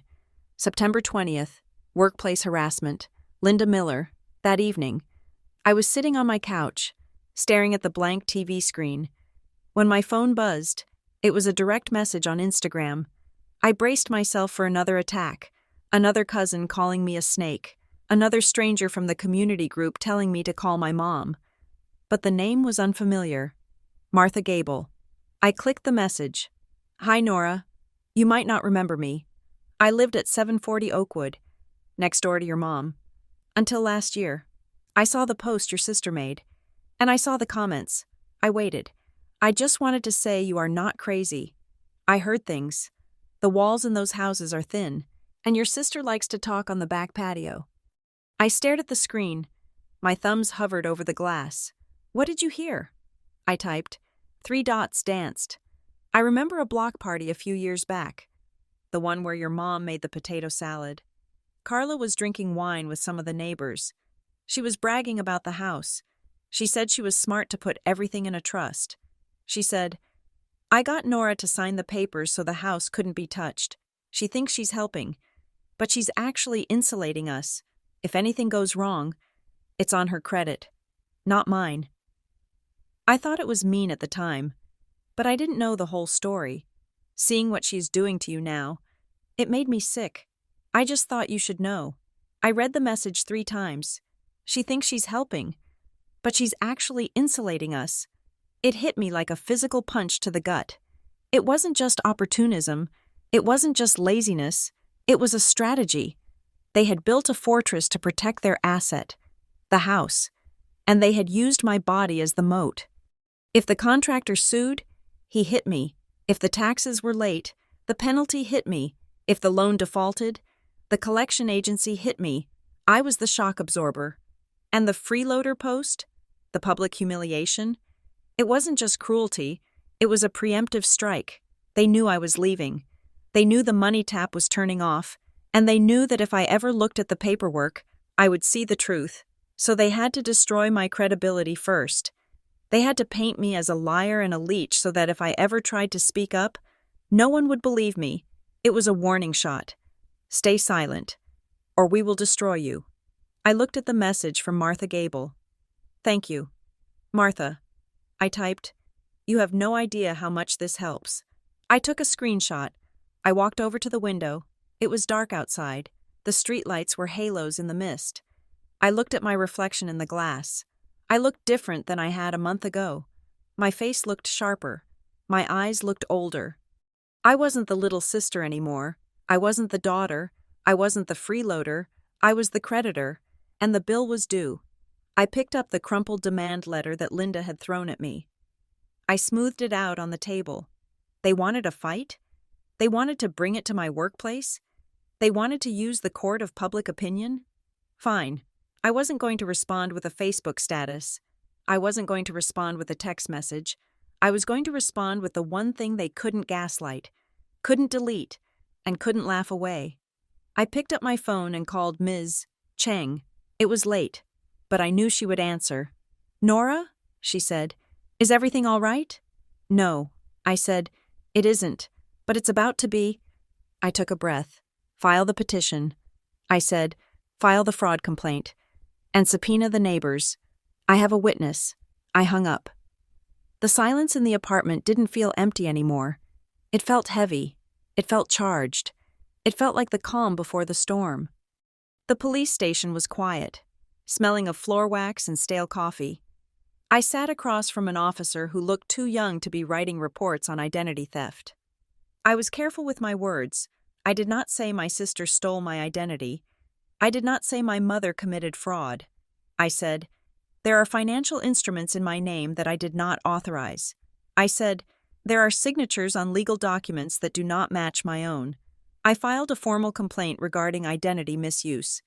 September 20th, workplace harassment, Linda Miller, that evening. I was sitting on my couch, staring at the blank TV screen. When my phone buzzed, it was a direct message on Instagram. I braced myself for another attack, another cousin calling me a snake, another stranger from the community group telling me to call my mom. But the name was unfamiliar. Martha Gable. I clicked the message. Hi, Nora. You might not remember me. I lived at 740 Oakwood, next door to your mom. Until last year. I saw the post your sister made, and I saw the comments. I waited. I just wanted to say you are not crazy. I heard things. The walls in those houses are thin, and your sister likes to talk on the back patio. I stared at the screen. My thumbs hovered over the glass. What did you hear? I typed. 3 dots danced. I remember a block party a few years back. The one where your mom made the potato salad. Carla was drinking wine with some of the neighbors. She was bragging about the house. She said she was smart to put everything in a trust. She said, I got Nora to sign the papers so the house couldn't be touched. She thinks she's helping, but she's actually insulating us. If anything goes wrong, it's on her credit, not mine. I thought it was mean at the time, but I didn't know the whole story. Seeing what she's doing to you now, it made me sick. I just thought you should know. I read the message 3 times. She thinks she's helping, but she's actually insulating us. It hit me like a physical punch to the gut. It wasn't just opportunism. It wasn't just laziness. It was a strategy. They had built a fortress to protect their asset, the house, and they had used my body as the moat. If the contractor sued, he hit me. If the taxes were late, the penalty hit me. If the loan defaulted, the collection agency hit me. I was the shock absorber. And the freeloader post, the public humiliation, it wasn't just cruelty, it was a preemptive strike. They knew I was leaving. They knew the money tap was turning off, and they knew that if I ever looked at the paperwork, I would see the truth. So they had to destroy my credibility first. They had to paint me as a liar and a leech so that if I ever tried to speak up, no one would believe me. It was a warning shot. Stay silent, or we will destroy you. I looked at the message from Martha Gable. Thank you. Martha. I typed, you have no idea how much this helps. I took a screenshot. I walked over to the window. It was dark outside. The streetlights were halos in the mist. I looked at my reflection in the glass. I looked different than I had a month ago. My face looked sharper. My eyes looked older. I wasn't the little sister anymore. I wasn't the daughter. I wasn't the freeloader. I was the creditor. And the bill was due. I picked up the crumpled demand letter that Linda had thrown at me. I smoothed it out on the table. They wanted a fight? They wanted to bring it to my workplace? They wanted to use the court of public opinion? Fine. I wasn't going to respond with a Facebook status. I wasn't going to respond with a text message. I was going to respond with the one thing they couldn't gaslight, couldn't delete, and couldn't laugh away. I picked up my phone and called Ms. Cheng. It was late, but I knew she would answer. Nora? She said. Is everything all right? No. I said, it isn't, but it's about to be. I took a breath. File the petition. I said, file the fraud complaint. And subpoena the neighbors. I have a witness. I hung up. The silence in the apartment didn't feel empty anymore. It felt heavy. It felt charged. It felt like the calm before the storm. The police station was quiet, smelling of floor wax and stale coffee. I sat across from an officer who looked too young to be writing reports on identity theft. I was careful with my words. I did not say my sister stole my identity. I did not say my mother committed fraud. I said, there are financial instruments in my name that I did not authorize. I said, there are signatures on legal documents that do not match my own. I filed a formal complaint regarding identity misuse.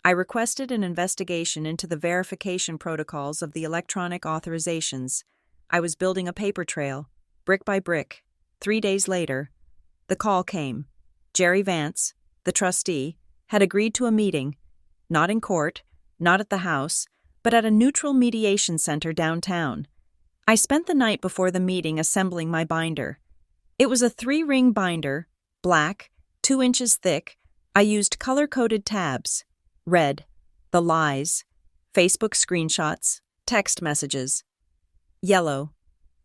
I requested an investigation into the verification protocols of the electronic authorizations. I was building a paper trail, brick by brick. 3 days later, the call came. Jerry Vance, the trustee, had agreed to a meeting, not in court, not at the house, but at a neutral mediation center downtown. I spent the night before the meeting assembling my binder. It was a 3-ring binder, black, 2 inches thick. I used color-coded tabs. Red, the lies, Facebook screenshots, text messages. Yellow,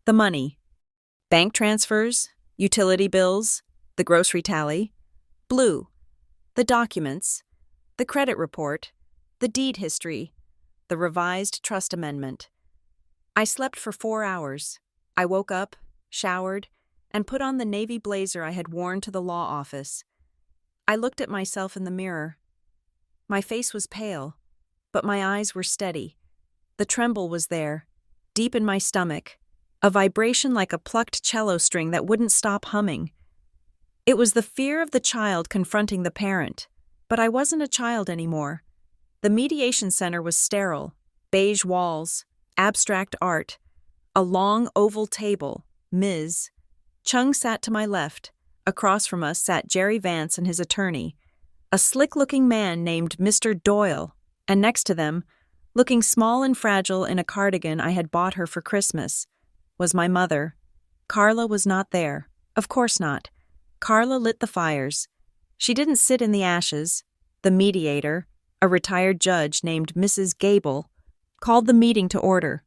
the money, bank transfers, utility bills, the grocery tally. Blue, the documents, the credit report, the deed history, the revised trust amendment. I slept for 4 hours. I woke up, showered, and put on the navy blazer I had worn to the law office. I looked at myself in the mirror. My face was pale, but my eyes were steady. The tremble was there, deep in my stomach, a vibration like a plucked cello string that wouldn't stop humming. It was the fear of the child confronting the parent, but I wasn't a child anymore. The mediation center was sterile, beige walls, abstract art, a long oval table, Ms. Chung sat to my left. Across from us sat Jerry Vance and his attorney, a slick-looking man named Mr. Doyle, and next to them, looking small and fragile in a cardigan I had bought her for Christmas, was my mother. Carla was not there. Of course not. Carla lit the fires. She didn't sit in the ashes. The mediator, a retired judge named Mrs. Gable, called the meeting to order.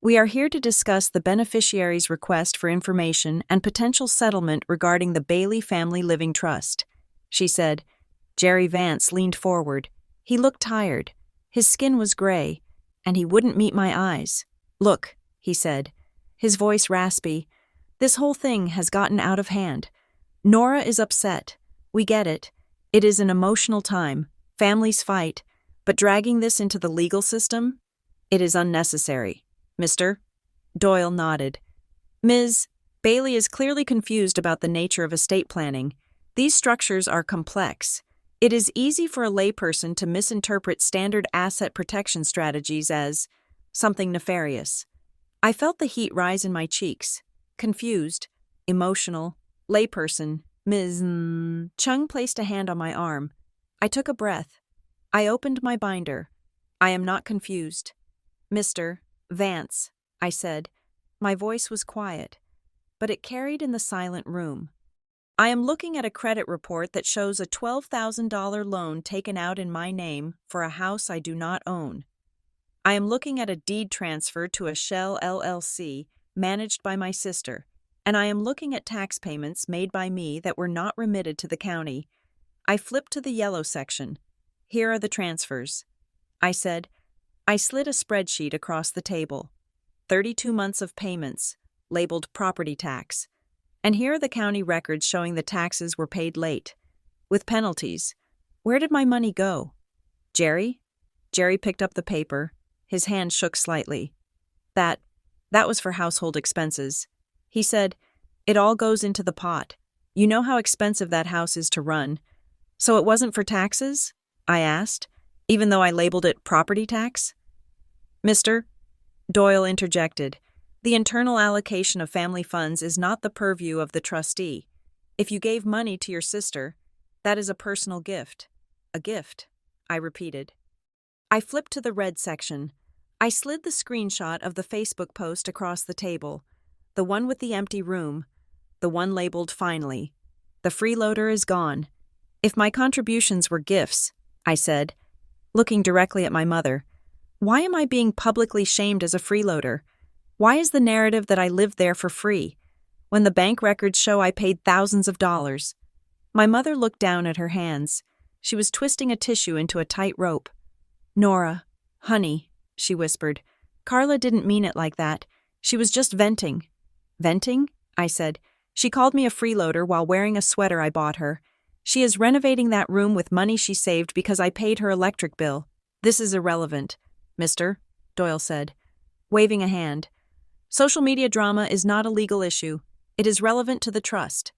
We are here to discuss the beneficiary's request for information and potential settlement regarding the Bailey Family Living Trust, she said. Jerry Vance leaned forward. He looked tired. His skin was gray, and he wouldn't meet my eyes. Look, he said, his voice raspy. This whole thing has gotten out of hand. Nora is upset. We get it. It is an emotional time. Families fight. But dragging this into the legal system? It is unnecessary. Mr. Doyle nodded. Ms. Bailey is clearly confused about the nature of estate planning. These structures are complex. It is easy for a layperson to misinterpret standard asset protection strategies as something nefarious. I felt the heat rise in my cheeks. Confused, emotional, layperson, Ms. Chung placed a hand on my arm. I took a breath. I opened my binder. I am not confused. Mr. Vance, I said. My voice was quiet, but it carried in the silent room. I am looking at a credit report that shows a $12,000 loan taken out in my name for a house I do not own. I am looking at a deed transfer to a Shell LLC managed by my sister, and I am looking at tax payments made by me that were not remitted to the county. I flipped to the yellow section. Here are the transfers. I said. I slid a spreadsheet across the table. 32 months of payments, labeled property tax. And here are the county records showing the taxes were paid late, with penalties. Where did my money go? Jerry? Jerry picked up the paper. His hand shook slightly. That was for household expenses. He said, it all goes into the pot. You know how expensive that house is to run. So it wasn't for taxes? I asked, even though I labeled it property tax. Mr. Doyle interjected. The internal allocation of family funds is not the purview of the trustee. If you gave money to your sister, that is a personal gift. A gift, I repeated. I flipped to the red section. I slid the screenshot of the Facebook post across the table, the one with the empty room, the one labeled finally. The freeloader is gone. If my contributions were gifts, I said, looking directly at my mother, why am I being publicly shamed as a freeloader? Why is the narrative that I lived there for free, when the bank records show I paid thousands of dollars? My mother looked down at her hands. She was twisting a tissue into a tight rope. Nora, honey, she whispered. Carla didn't mean it like that. She was just venting. Venting? I said. She called me a freeloader while wearing a sweater I bought her. She is renovating that room with money she saved because I paid her electric bill. This is irrelevant, Mr. Doyle said, waving a hand. Social media drama is not a legal issue. It is relevant to the trust.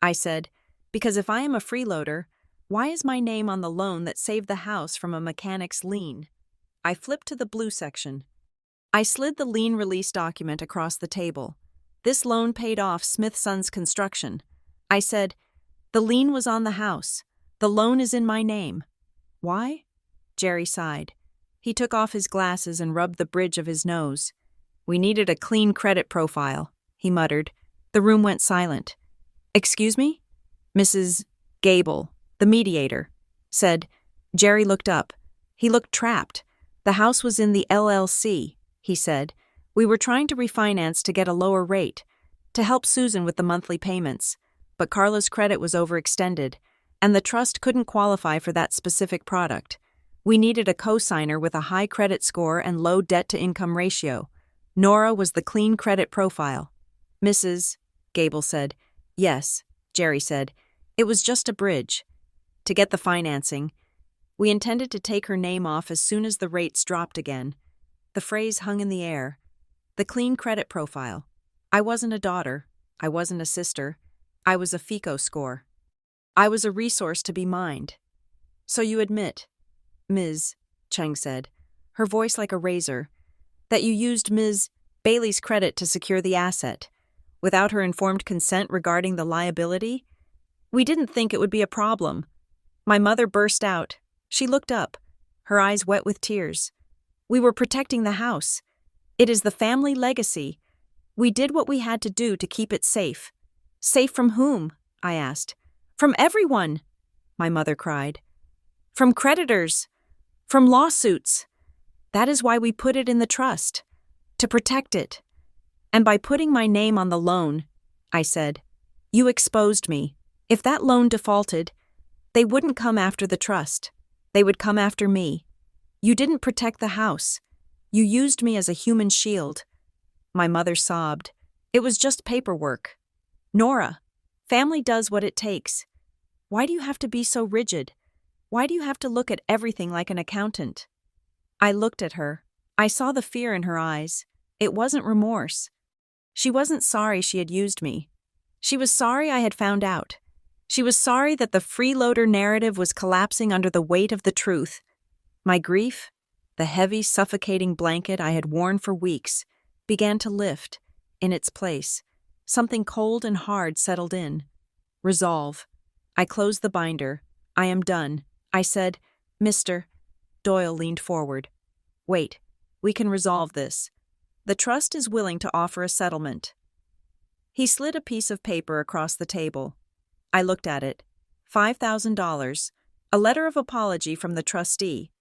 I said, because if I am a freeloader, why is my name on the loan that saved the house from a mechanic's lien? I flipped to the blue section. I slid the lien release document across the table. This loan paid off Smith Sons Construction. I said, the lien was on the house. The loan is in my name. Why? Jerry sighed. He took off his glasses and rubbed the bridge of his nose. We needed a clean credit profile, he muttered. The room went silent. Excuse me? Mrs. Gable, the mediator, said. Jerry looked up. He looked trapped. The house was in the LLC, he said. We were trying to refinance to get a lower rate, to help Susan with the monthly payments. But Carla's credit was overextended, and the trust couldn't qualify for that specific product. We needed a co-signer with a high credit score and low debt-to-income ratio. Nora was the clean credit profile. Mrs. Gable said. Yes, Jerry said. It was just a bridge. To get the financing, we intended to take her name off as soon as the rates dropped again. The phrase hung in the air. The clean credit profile. I wasn't a daughter. I wasn't a sister. I was a FICO score. I was a resource to be mined. So you admit, Ms. Cheng said, her voice like a razor, that you used Ms. Bailey's credit to secure the asset, without her informed consent regarding the liability? We didn't think it would be a problem. My mother burst out. She looked up, her eyes wet with tears. We were protecting the house. It is the family legacy. We did what we had to do to keep it safe. Safe from whom? I asked. From everyone, my mother cried. From creditors. From lawsuits. That is why we put it in the trust. To protect it. And by putting my name on the loan, I said, you exposed me. If that loan defaulted, they wouldn't come after the trust. They would come after me. You didn't protect the house. You used me as a human shield. My mother sobbed. It was just paperwork. Nora, family does what it takes. Why do you have to be so rigid? Why do you have to look at everything like an accountant? I looked at her. I saw the fear in her eyes. It wasn't remorse. She wasn't sorry she had used me. She was sorry I had found out. She was sorry that the freeloader narrative was collapsing under the weight of the truth. My grief, the heavy, suffocating blanket I had worn for weeks, began to lift. In its place, something cold and hard settled in. Resolve. I closed the binder. I am done. I said, Mr. Doyle leaned forward. Wait, we can resolve this. The trust is willing to offer a settlement. He slid a piece of paper across the table. I looked at it. $5,000, a letter of apology from the trustee,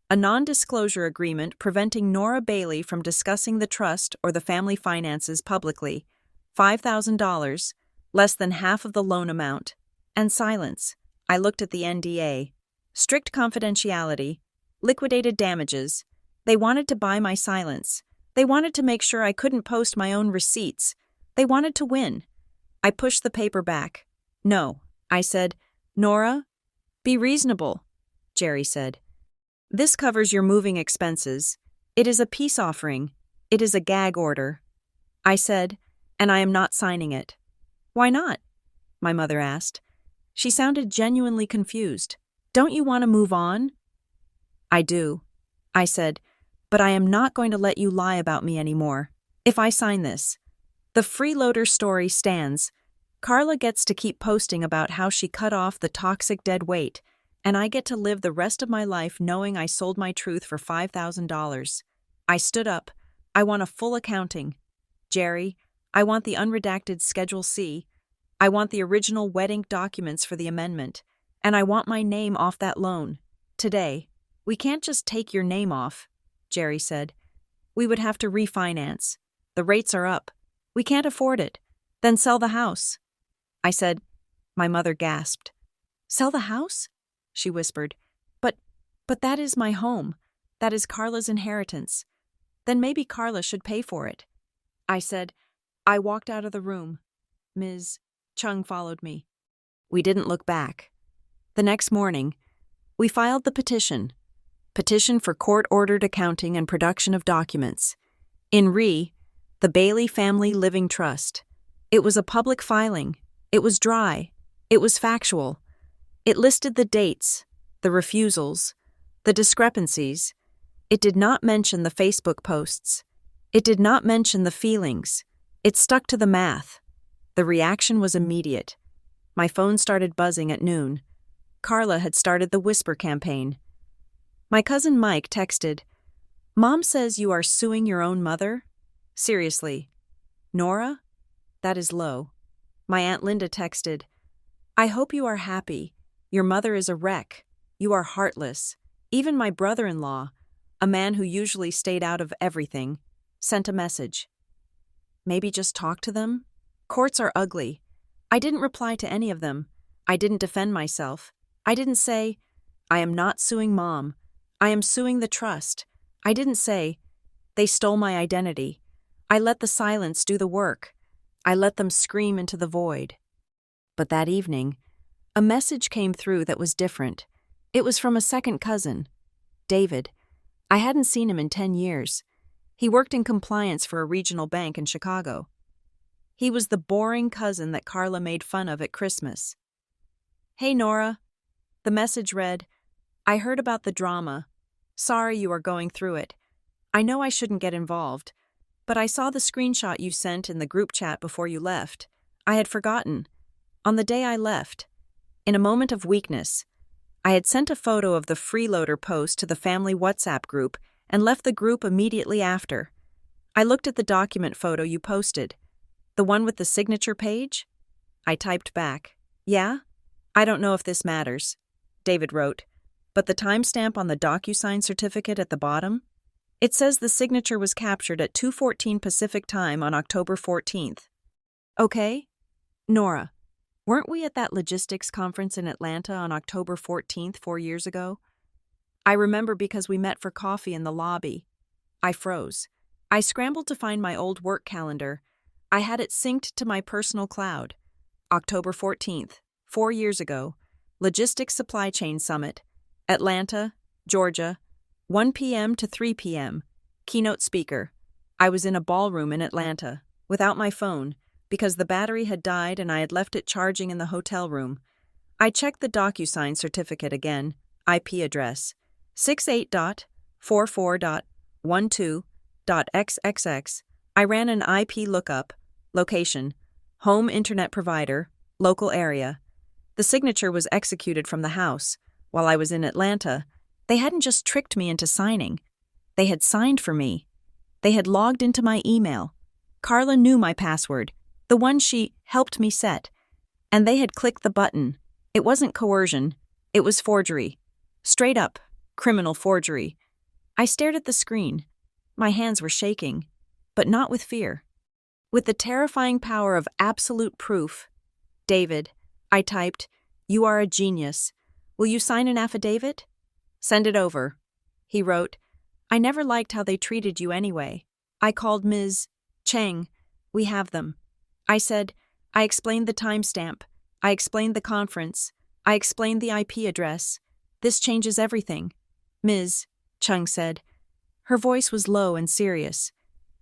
a non-disclosure agreement preventing Nora Bailey from discussing the trust or the family finances publicly, $5,000, less than half of the loan amount, and silence. I looked at the NDA. Strict confidentiality, liquidated damages. They wanted to buy my silence. They wanted to make sure I couldn't post my own receipts. They wanted to win. I pushed the paper back. No, I said. Nora, be reasonable, Jerry said. This covers your moving expenses. It is a peace offering. It is a gag order. I said, and I am not signing it. Why not? My mother asked. She sounded genuinely confused. Don't you want to move on? I do, I said, but I am not going to let you lie about me anymore. If I sign this, the freeloader story stands. Carla gets to keep posting about how she cut off the toxic dead weight, and I get to live the rest of my life knowing I sold my truth for $5,000. I stood up. I want a full accounting. Jerry, I want the unredacted Schedule C. I want the original wet ink documents for the amendment, and I want my name off that loan. Today. We can't just take your name off, Jerry said. We would have to refinance. The rates are up. We can't afford it. Then sell the house. I said. My mother gasped. Sell the house? She whispered. But that is my home. That is Carla's inheritance. Then maybe Carla should pay for it. I said. I walked out of the room. Ms. Chung followed me. We didn't look back. The next morning, we filed the petition for court-ordered accounting and production of documents. In the Bailey Family Living Trust. It was a public filing. It was dry. It was factual. It listed the dates, the refusals, the discrepancies. It did not mention the Facebook posts. It did not mention the feelings. It stuck to the math. The reaction was immediate. My phone started buzzing at noon. Carla had started the Whisper campaign. My cousin Mike texted, Mom says you are suing your own mother? Seriously. Nora? That is low. My Aunt Linda texted, I hope you are happy. Your mother is a wreck. You are heartless. Even my brother-in-law, a man who usually stayed out of everything, sent a message. Maybe just talk to them? Courts are ugly. I didn't reply to any of them. I didn't defend myself. I didn't say, I am not suing Mom. I am suing the trust. I didn't say, they stole my identity. I let the silence do the work. I let them scream into the void. But that evening, a message came through that was different. It was from a second cousin, David. I hadn't seen him in 10 years. He worked in compliance for a regional bank in Chicago. He was the boring cousin that Carla made fun of at Christmas. Hey, Nora. The message read, I heard about the drama. Sorry you are going through it. I know I shouldn't get involved, but I saw the screenshot you sent in the group chat before you left. I had forgotten. On the day I left, in a moment of weakness, I had sent a photo of the FREELOADER post to the family WhatsApp group and left the group immediately after. I looked at the document photo you posted. The one with the signature page? I typed back, yeah? I don't know if this matters, David wrote, but the timestamp on the DocuSign certificate at the bottom? It says the signature was captured at 2:14 Pacific Time on October 14th. Okay? Nora, weren't we at that logistics conference in Atlanta on October 14th 4 years ago? I remember because we met for coffee in the lobby. I froze. I scrambled to find my old work calendar. I had it synced to my personal cloud. October 14th, 4 years ago, Logistics Supply Chain Summit, Atlanta, Georgia, 1 p.m. to 3 p.m., keynote speaker. I was in a ballroom in Atlanta, without my phone, because the battery had died and I had left it charging in the hotel room. I checked the DocuSign certificate again, IP address, 68.44.12.xxx. I ran an IP lookup, location, home internet provider, local area. The signature was executed from the house. While I was in Atlanta, they hadn't just tricked me into signing. They had signed for me. They had logged into my email. Carla knew my password, the one she helped me set. And they had clicked the button. It wasn't coercion. It was forgery. Straight up, criminal forgery. I stared at the screen. My hands were shaking, but not with fear. With the terrifying power of absolute proof. David, I typed, you are a genius. Will you sign an affidavit? Send it over. He wrote, I never liked how they treated you anyway. I called Ms. Cheng. We have them. I said, I explained the timestamp. I explained the conference. I explained the IP address. This changes everything. Ms. Cheng said. Her voice was low and serious.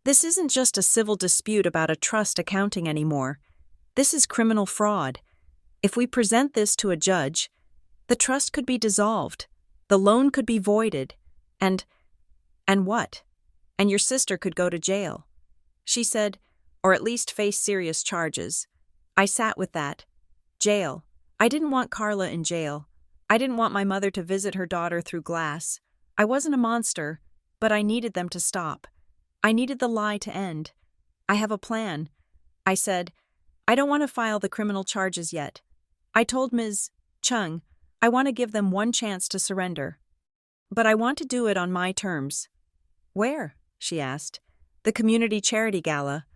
This isn't just a civil dispute about a trust accounting anymore. This is criminal fraud. If we present this to a judge, the trust could be dissolved. The loan could be voided. And what? And your sister could go to jail. She said, or at least face serious charges. I sat with that. Jail. I didn't want Carla in jail. I didn't want my mother to visit her daughter through glass. I wasn't a monster, but I needed them to stop. I needed the lie to end. I have a plan. I said, I don't want to file the criminal charges yet. I told Ms. Chung, I want to give them one chance to surrender. But I want to do it on my terms. Where? She asked. The community charity gala.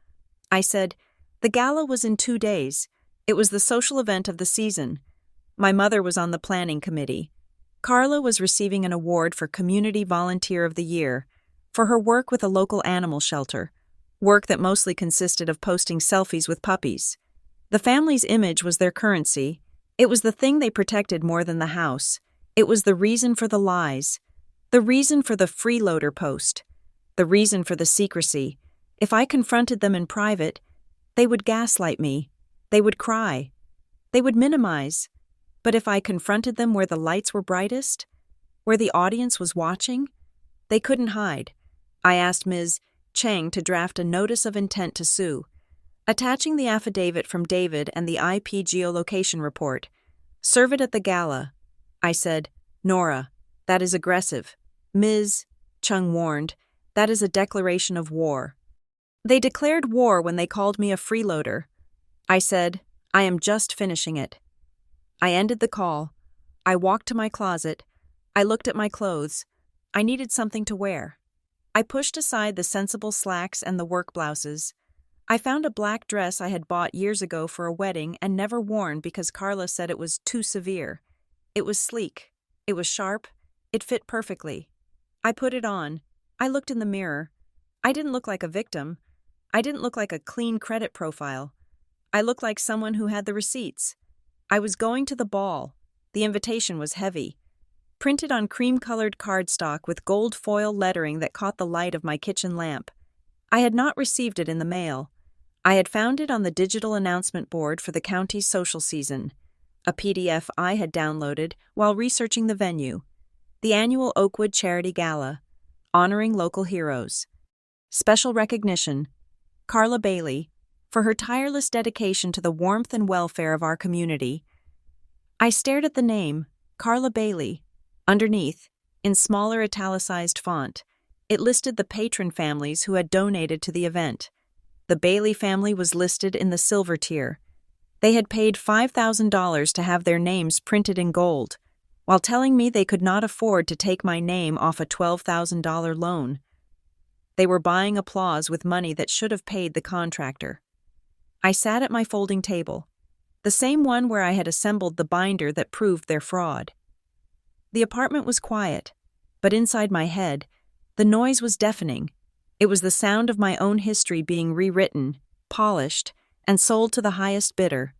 I said, the gala was in 2 days. It was the social event of the season. My mother was on the planning committee. Carla was receiving an award for Community Volunteer of the Year for her work with a local animal shelter, work that mostly consisted of posting selfies with puppies. The family's image was their currency. It was the thing they protected more than the house. It was the reason for the lies, the reason for the FREELOADER post, the reason for the secrecy. If I confronted them in private, they would gaslight me. They would cry. They would minimize. But if I confronted them where the lights were brightest, where the audience was watching, they couldn't hide. I asked Ms. Cheng to draft a notice of intent to sue, attaching the affidavit from David and the IP geolocation report. Serve it at the gala. I said, Nora, that is aggressive. Ms. Chung warned, that is a declaration of war. They declared war when they called me a freeloader. I said, I am just finishing it. I ended the call. I walked to my closet. I looked at my clothes. I needed something to wear. I pushed aside the sensible slacks and the work blouses. I found a black dress I had bought years ago for a wedding and never worn because Carla said it was too severe. It was sleek. It was sharp. It fit perfectly. I put it on. I looked in the mirror. I didn't look like a victim. I didn't look like a clean credit profile. I looked like someone who had the receipts. I was going to the ball. The invitation was heavy. Printed on cream-colored cardstock with gold foil lettering that caught the light of my kitchen lamp. I had not received it in the mail. I had found it on the digital announcement board for the county's social season, a PDF I had downloaded while researching the venue. The annual Oakwood Charity Gala, honoring local heroes. Special recognition, Carla Bailey, for her tireless dedication to the warmth and welfare of our community. I stared at the name, Carla Bailey. Underneath, in smaller italicized font, it listed the patron families who had donated to the event. The Bailey family was listed in the silver tier. They had paid $5,000 to have their names printed in gold, while telling me they could not afford to take my name off a $12,000 loan. They were buying applause with money that should have paid the contractor. I sat at my folding table, the same one where I had assembled the binder that proved their fraud. The apartment was quiet, but inside my head, the noise was deafening. It was the sound of my own history being rewritten, polished, and sold to the highest bidder.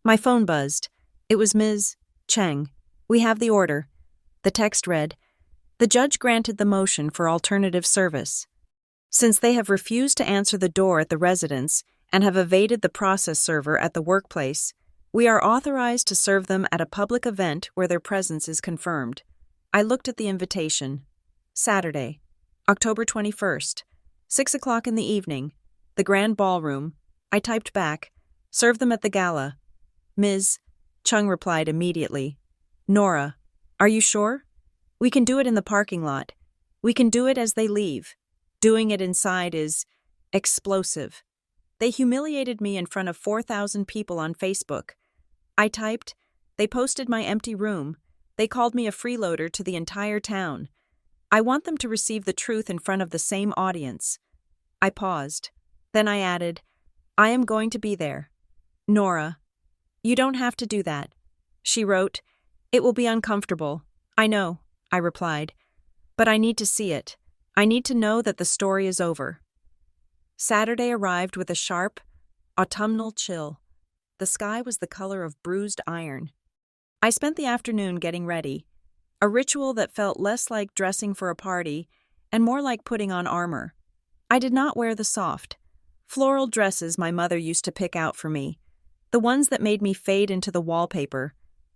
My phone buzzed. It was Ms. Cheng. We have the order. The text read, the judge granted the motion for alternative service. Since they have refused to answer the door at the residence and have evaded the process server at the workplace, we are authorized to serve them at a public event where their presence is confirmed. I looked at the invitation. Saturday, October 21st, 6 o'clock in the evening, the Grand Ballroom. I typed back, serve them at the gala. Ms. Chung replied immediately. Nora, are you sure? We can do it in the parking lot. We can do it as they leave. Doing it inside is explosive. They humiliated me in front of 4,000 people on Facebook. I typed, they posted my empty room. They called me a freeloader to the entire town. I want them to receive the truth in front of the same audience. I paused. Then I added, I am going to be there. Nora, you don't have to do that. She wrote, it will be uncomfortable. I know, I replied. But I need to see it. I need to know that the story is over. Saturday arrived with a sharp, autumnal chill. The sky was the color of bruised iron. I spent the afternoon getting ready, a ritual that felt less like dressing for a party and more like putting on armor. I did not wear the soft, floral dresses my mother used to pick out for me, the ones that made me fade into the wallpaper.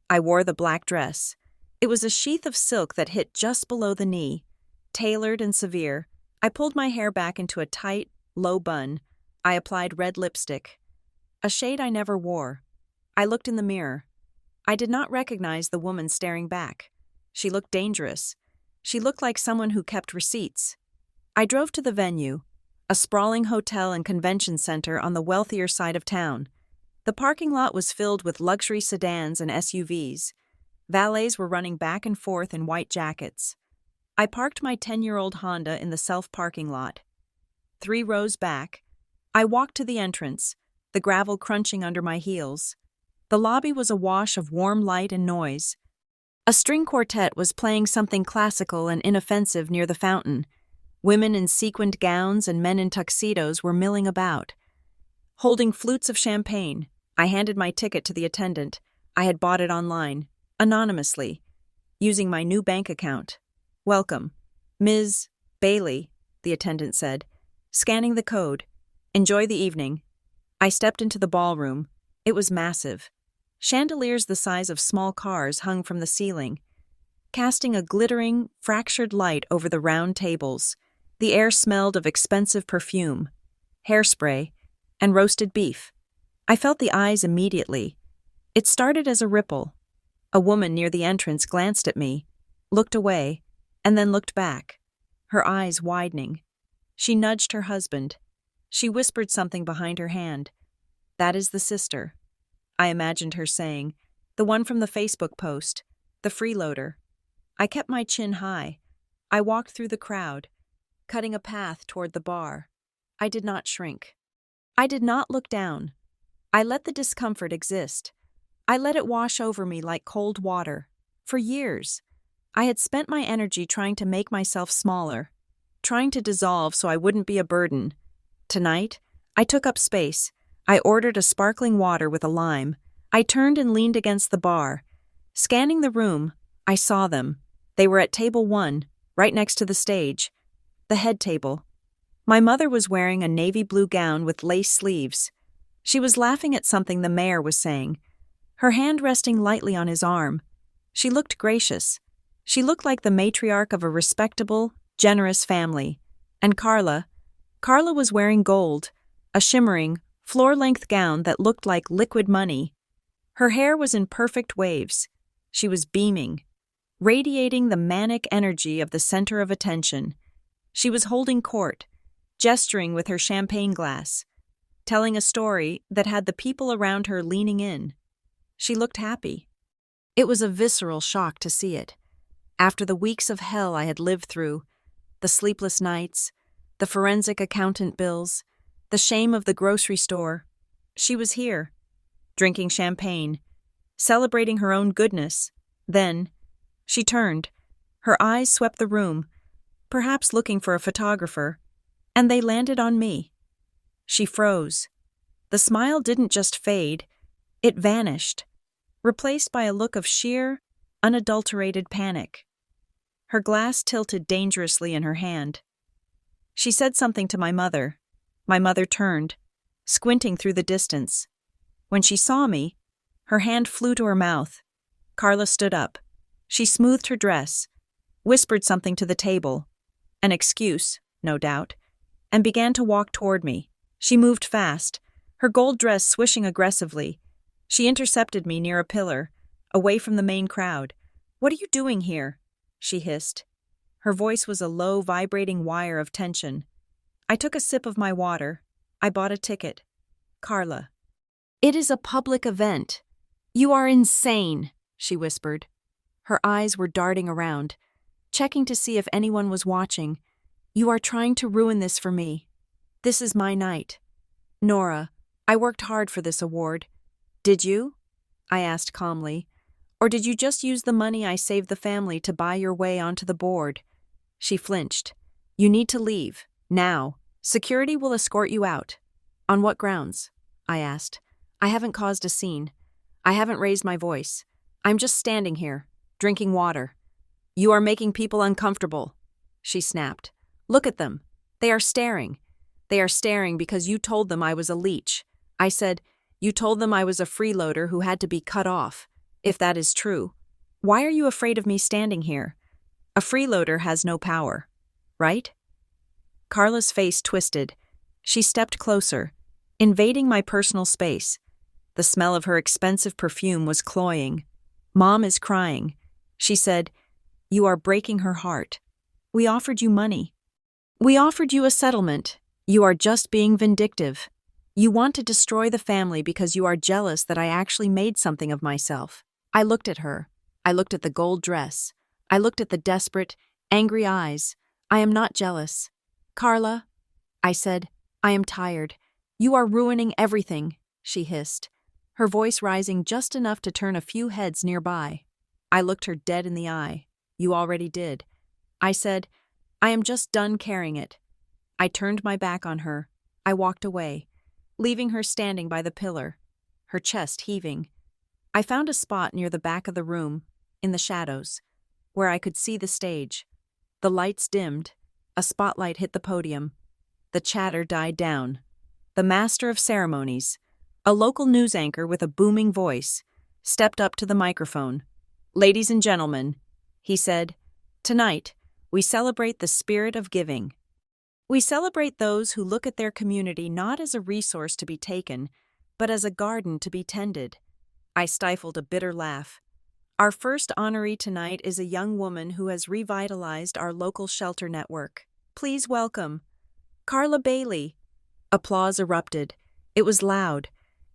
I wore the black dress. It was a sheath of silk that hit just below the knee, tailored and severe. I pulled my hair back into a tight, low bun. I applied red lipstick, a shade I never wore. I looked in the mirror. I did not recognize the woman staring back. She looked dangerous. She looked like someone who kept receipts. I drove to the venue, a sprawling hotel and convention center on the wealthier side of town. The parking lot was filled with luxury sedans and SUVs. Valets were running back and forth in white jackets. I parked my 10-year-old Honda in the self-parking lot. 3 rows back, I walked to the entrance, the gravel crunching under my heels. The lobby was awash of warm light and noise. A string quartet was playing something classical and inoffensive near the fountain. Women in sequined gowns and men in tuxedos were milling about. Holding flutes of champagne, I handed my ticket to the attendant. I had bought it online, anonymously, using my new bank account. Welcome, Ms. Bailey, the attendant said, scanning the code. Enjoy the evening. I stepped into the ballroom. It was massive. Chandeliers the size of small cars hung from the ceiling, casting a glittering, fractured light over the round tables. The air smelled of expensive perfume, hairspray, and roasted beef. I felt the eyes immediately. It started as a ripple. A woman near the entrance glanced at me, looked away, and then looked back, her eyes widening. She nudged her husband. She whispered something behind her hand. "That is the sister," I imagined her saying. "The one from the Facebook post. The freeloader." I kept my chin high. I walked through the crowd, cutting a path toward the bar. I did not shrink. I did not look down. I let the discomfort exist. I let it wash over me like cold water. For years, I had spent my energy trying to make myself smaller, trying to dissolve so I wouldn't be a burden. Tonight, I took up space. I ordered a sparkling water with a lime. I turned and leaned against the bar. Scanning the room, I saw them. They were at table 1, right next to the stage. The head table. My mother was wearing a navy blue gown with lace sleeves. She was laughing at something the mayor was saying, her hand resting lightly on his arm. She looked gracious. She looked like the matriarch of a respectable, generous family. And Carla was wearing gold, a shimmering, floor-length gown that looked like liquid money. Her hair was in perfect waves. She was beaming, radiating the manic energy of the center of attention. She was holding court, gesturing with her champagne glass, telling a story that had the people around her leaning in. She looked happy. It was a visceral shock to see it. After the weeks of hell I had lived through, the sleepless nights, the forensic accountant bills, the shame of the grocery store, she was here, drinking champagne, celebrating her own goodness. Then, she turned. Her eyes swept the room, perhaps looking for a photographer, and they landed on me. She froze. The smile didn't just fade, it vanished, replaced by a look of sheer, unadulterated panic. Her glass tilted dangerously in her hand. She said something to my mother. My mother turned, squinting through the distance. When she saw me, her hand flew to her mouth. Carla stood up. She smoothed her dress, whispered something to the table, an excuse, no doubt, and began to walk toward me. She moved fast, her gold dress swishing aggressively. She intercepted me near a pillar, away from the main crowd. "What are you doing here?" she hissed. Her voice was a low, vibrating wire of tension. I took a sip of my water. I bought a ticket. "Carla, it is a public event. You are insane," she whispered. Her eyes were darting around, checking to see if anyone was watching. "You are trying to ruin this for me. This is my night. Nora, I worked hard for this award. Did you?" I asked calmly. "Or did you just use the money I saved the family to buy your way onto the board?" She flinched. "You need to leave. Now. Security will escort you out." "On what grounds?" I asked. "I haven't caused a scene. I haven't raised my voice. I'm just standing here, drinking water." "You are making people uncomfortable," she snapped. "Look at them. They are staring. They are staring because you told them I was a leech." I said, "You told them I was a freeloader who had to be cut off. If that is true, why are you afraid of me standing here? A freeloader has no power, right?" Carla's face twisted. She stepped closer, invading my personal space. The smell of her expensive perfume was cloying. "Mom is crying," she said. "You are breaking her heart. We offered you money. We offered you a settlement. You are just being vindictive. You want to destroy the family because you are jealous that I actually made something of myself." I looked at her. I looked at the gold dress. I looked at the desperate, angry eyes. "I am not jealous. Carla," I said, "I am tired. You are ruining everything," she hissed, her voice rising just enough to turn a few heads nearby. I looked her dead in the eye. "You already did." I said, "I am just done carrying it." I turned my back on her. I walked away, leaving her standing by the pillar, her chest heaving. I found a spot near the back of the room, in the shadows, where I could see the stage. The lights dimmed. A spotlight hit the podium. The chatter died down. The master of ceremonies, a local news anchor with a booming voice, stepped up to the microphone. "Ladies and gentlemen," he said, "tonight, we celebrate the spirit of giving. We celebrate those who look at their community not as a resource to be taken, but as a garden to be tended." I stifled a bitter laugh. Our first honoree tonight is a young woman who has revitalized our local shelter network. Please welcome Carla Bailey. Applause erupted. It was loud.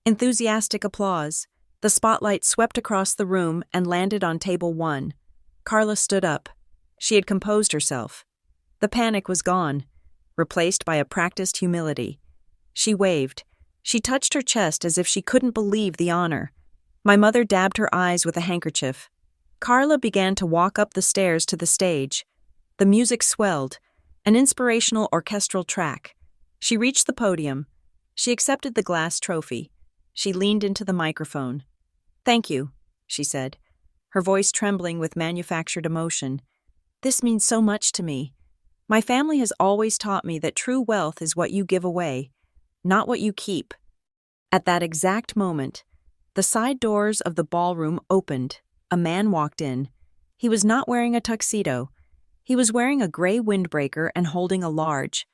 Enthusiastic applause. The spotlight swept across the room and landed on table 1. Carla stood up. She had composed herself. The panic was gone, replaced by a practiced humility. She waved. She touched her chest as if she couldn't believe the honor. My mother dabbed her eyes with a handkerchief. Carla began to walk up the stairs to the stage. The music swelled, an inspirational orchestral track. She reached the podium. She accepted the glass trophy. She leaned into the microphone. "Thank you," she said, her voice trembling with manufactured emotion. "This means so much to me. My family has always taught me that true wealth is what you give away, not what you keep." At that exact moment, the side doors of the ballroom opened. A man walked in. He was not wearing a tuxedo. He was wearing a gray windbreaker and holding a large,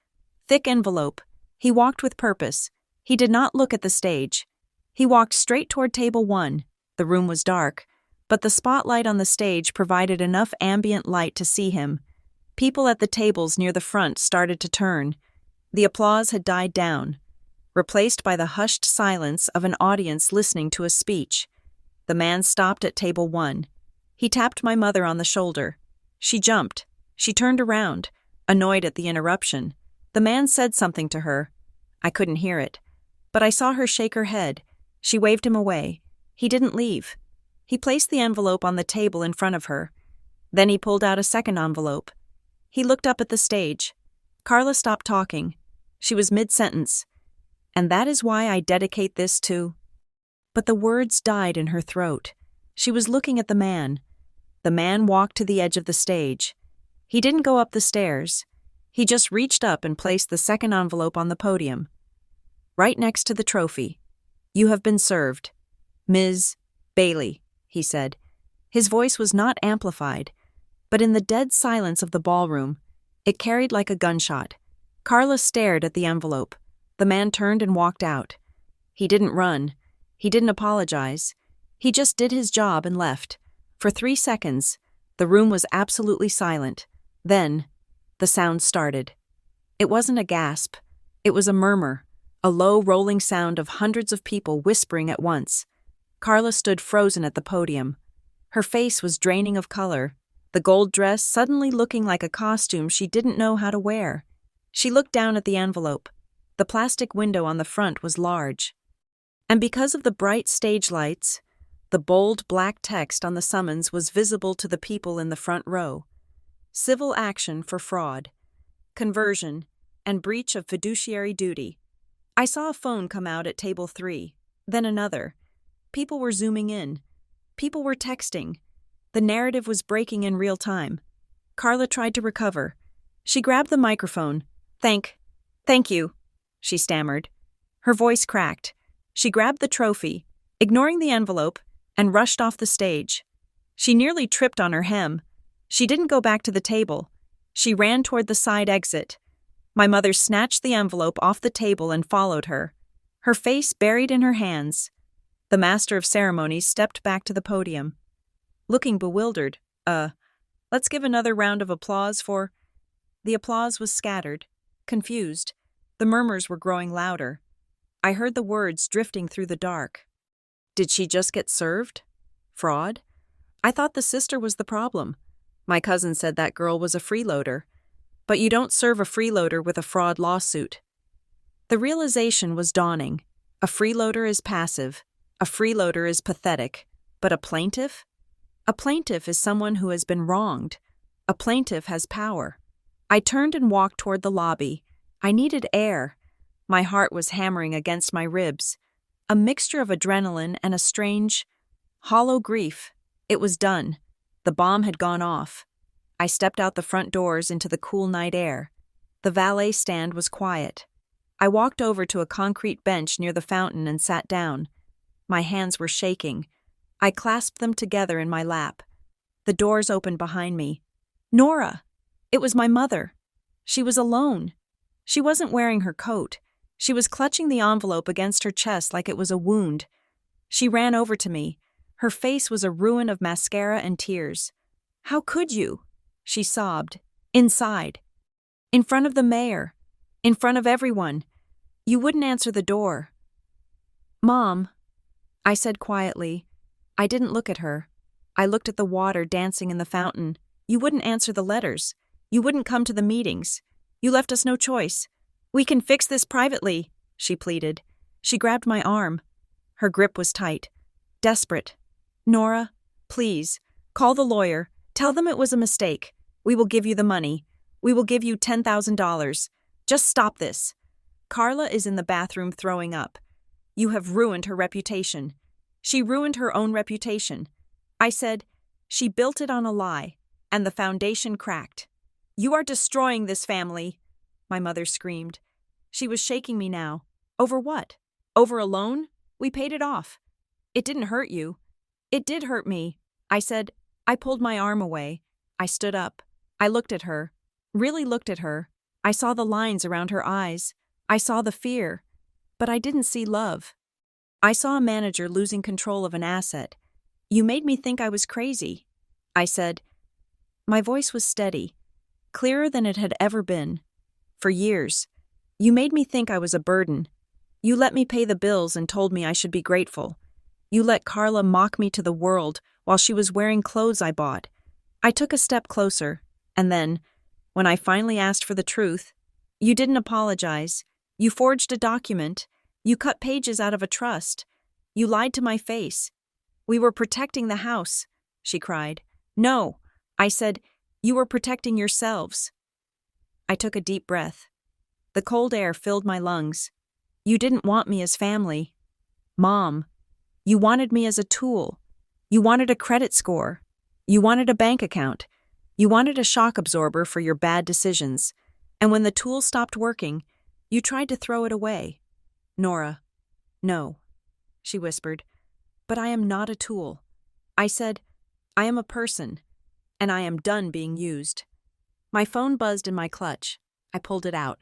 thick envelope. He walked with purpose. He did not look at the stage. He walked straight toward table 1. The room was dark, but the spotlight on the stage provided enough ambient light to see him. People at the tables near the front started to turn. The applause had died down, replaced by the hushed silence of an audience listening to a speech. The man stopped at table 1. He tapped my mother on the shoulder. She jumped. She turned around, annoyed at the interruption. The man said something to her. I couldn't hear it, but I saw her shake her head. She waved him away. He didn't leave. He placed the envelope on the table in front of her. Then he pulled out a second envelope. He looked up at the stage. Carla stopped talking. She was mid-sentence. "And that is why I dedicate this to—" But the words died in her throat. She was looking at the man. The man walked to the edge of the stage. He didn't go up the stairs. He just reached up and placed the second envelope on the podium. Right next to the trophy. "You have been served. Ms. Bailey," he said. His voice was not amplified, but in the dead silence of the ballroom, it carried like a gunshot. Carla stared at the envelope. The man turned and walked out. He didn't run. He didn't apologize. He just did his job and left. For 3 seconds, the room was absolutely silent. Then, the sound started. It wasn't a gasp. It was a murmur, a low rolling sound of hundreds of people whispering at once. Carla stood frozen at the podium. Her face was draining of color, the gold dress suddenly looking like a costume she didn't know how to wear. She looked down at the envelope. The plastic window on the front was large. And because of the bright stage lights, the bold black text on the summons was visible to the people in the front row. Civil action for fraud, conversion, and breach of fiduciary duty. I saw a phone come out at table 3, then another. People were zooming in. People were texting. The narrative was breaking in real time. Carla tried to recover. She grabbed the microphone. Thank you, she stammered. Her voice cracked. She grabbed the trophy, ignoring the envelope, and rushed off the stage. She nearly tripped on her hem. She didn't go back to the table. She ran toward the side exit. My mother snatched the envelope off the table and followed her, her face buried in her hands. The master of ceremonies stepped back to the podium. Looking bewildered, let's give another round of applause for—" The applause was scattered, confused. The murmurs were growing louder. I heard the words drifting through the dark. Did she just get served? Fraud? I thought the sister was the problem. My cousin said that girl was a freeloader. But you don't serve a freeloader with a fraud lawsuit. The realization was dawning. A freeloader is passive. A freeloader is pathetic. But a plaintiff? A plaintiff is someone who has been wronged. A plaintiff has power. I turned and walked toward the lobby. I needed air. My heart was hammering against my ribs. A mixture of adrenaline and a strange, hollow grief. It was done. The bomb had gone off. I stepped out the front doors into the cool night air. The valet stand was quiet. I walked over to a concrete bench near the fountain and sat down. My hands were shaking. I clasped them together in my lap. The doors opened behind me. Nora! It was my mother. She was alone. She wasn't wearing her coat. She was clutching the envelope against her chest like it was a wound. She ran over to me. Her face was a ruin of mascara and tears. "How could you?" she sobbed. Inside. In front of the mayor. In front of everyone. You wouldn't answer the door. Mom, I said quietly. I didn't look at her. I looked at the water dancing in the fountain. You wouldn't answer the letters. You wouldn't come to the meetings. You left us no choice. We can fix this privately, she pleaded. She grabbed my arm. Her grip was tight. Desperate. Nora, please, call the lawyer. Tell them it was a mistake. We will give you the money. We will give you $10,000. Just stop this. Carla is in the bathroom throwing up. You have ruined her reputation. She ruined her own reputation. I said, she built it on a lie, and the foundation cracked. You are destroying this family, my mother screamed. She was shaking me now. Over what? Over a loan? We paid it off. It didn't hurt you. It did hurt me. I said. I pulled my arm away. I stood up. I looked at her. Really looked at her. I saw the lines around her eyes. I saw the fear. But I didn't see love. I saw a manager losing control of an asset. You made me think I was crazy. I said. My voice was steady, clearer than it had ever been. For years. You made me think I was a burden. You let me pay the bills and told me I should be grateful. You let Carla mock me to the world while she was wearing clothes I bought. I took a step closer, and then, when I finally asked for the truth, you didn't apologize. You forged a document. You cut pages out of a trust. You lied to my face. We were protecting the house, she cried. No, I said, you were protecting yourselves. I took a deep breath. The cold air filled my lungs. You didn't want me as family. Mom, you wanted me as a tool. You wanted a credit score. You wanted a bank account. You wanted a shock absorber for your bad decisions. And when the tool stopped working, you tried to throw it away. Nora, no, she whispered, but I am not a tool. I said, I am a person, and I am done being used. My phone buzzed in my clutch. I pulled it out.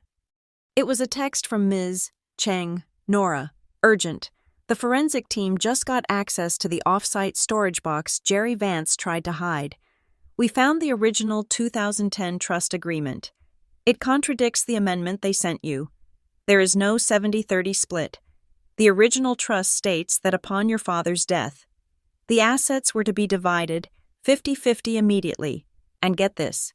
It was a text from Ms. Cheng. Nora, urgent. The forensic team just got access to the off-site storage box Jerry Vance tried to hide. We found the original 2010 trust agreement. It contradicts the amendment they sent you. There is no 70-30 split. The original trust states that upon your father's death, the assets were to be divided 50-50 immediately. And get this,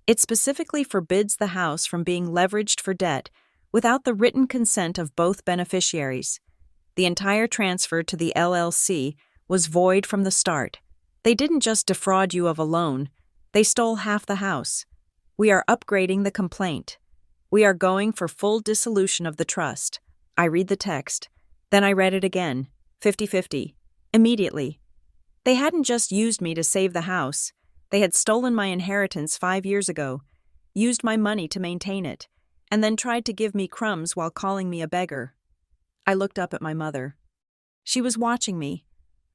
it specifically forbids the house from being leveraged for debt without the written consent of both beneficiaries. The entire transfer to the LLC was void from the start. They didn't just defraud you of a loan, they stole half the house. We are upgrading the complaint. We are going for full dissolution of the trust. I read the text. Then I read it again, 50-50, immediately. They hadn't just used me to save the house. They had stolen my inheritance 5 years ago, used my money to maintain it, and then tried to give me crumbs while calling me a beggar. I looked up at my mother. She was watching me,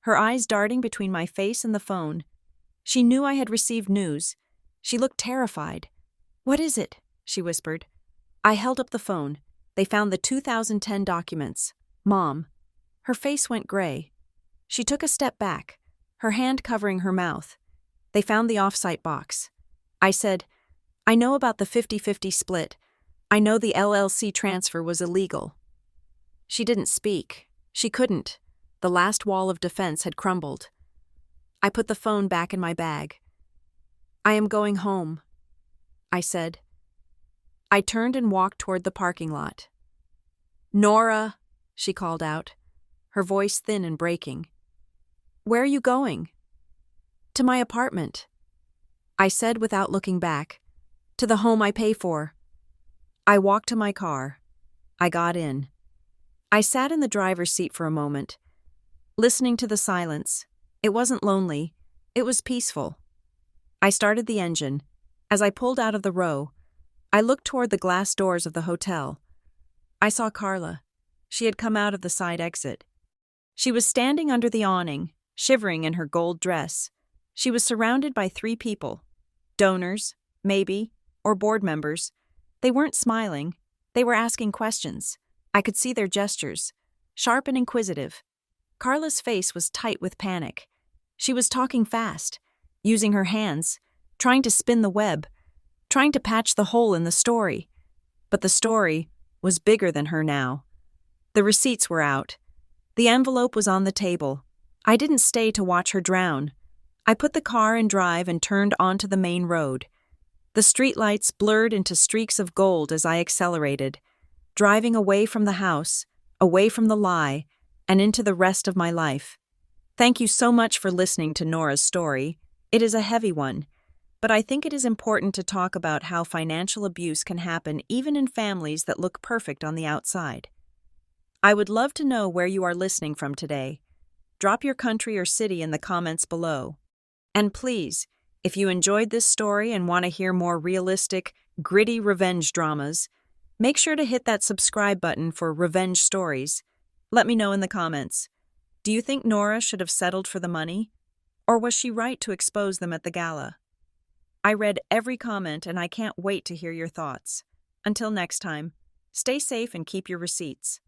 her eyes darting between my face and the phone. She knew I had received news. She looked terrified. What is it? She whispered. I held up the phone. They found the 2010 documents. Mom. Her face went gray. She took a step back, her hand covering her mouth. They found the off-site box. I said, I know about the 50-50 split. I know the LLC transfer was illegal. She didn't speak. She couldn't. The last wall of defense had crumbled. I put the phone back in my bag. I am going home, I said. I turned and walked toward the parking lot. Nora, she called out, her voice thin and breaking. Where are you going? To my apartment, I said without looking back. To the home I pay for. I walked to my car. I got in. I sat in the driver's seat for a moment, listening to the silence. It wasn't lonely. It was peaceful. I started the engine. As I pulled out of the row, I looked toward the glass doors of the hotel. I saw Carla. She had come out of the side exit. She was standing under the awning, shivering in her gold dress. She was surrounded by 3 people. Donors, maybe, or board members. They weren't smiling. They were asking questions. I could see their gestures, sharp and inquisitive. Carla's face was tight with panic. She was talking fast, using her hands, trying to spin the web, trying to patch the hole in the story. But the story was bigger than her now. The receipts were out. The envelope was on the table. I didn't stay to watch her drown. I put the car in drive and turned onto the main road. The streetlights blurred into streaks of gold as I accelerated, driving away from the house, away from the lie, and into the rest of my life. Thank you so much for listening to Nora's story. It is a heavy one, but I think it is important to talk about how financial abuse can happen even in families that look perfect on the outside. I would love to know where you are listening from today. Drop your country or city in the comments below. And please, if you enjoyed this story and want to hear more realistic, gritty revenge dramas, make sure to hit that subscribe button for revenge stories. Let me know in the comments. Do you think Nora should have settled for the money? Or was she right to expose them at the gala? I read every comment and I can't wait to hear your thoughts. Until next time, stay safe and keep your receipts.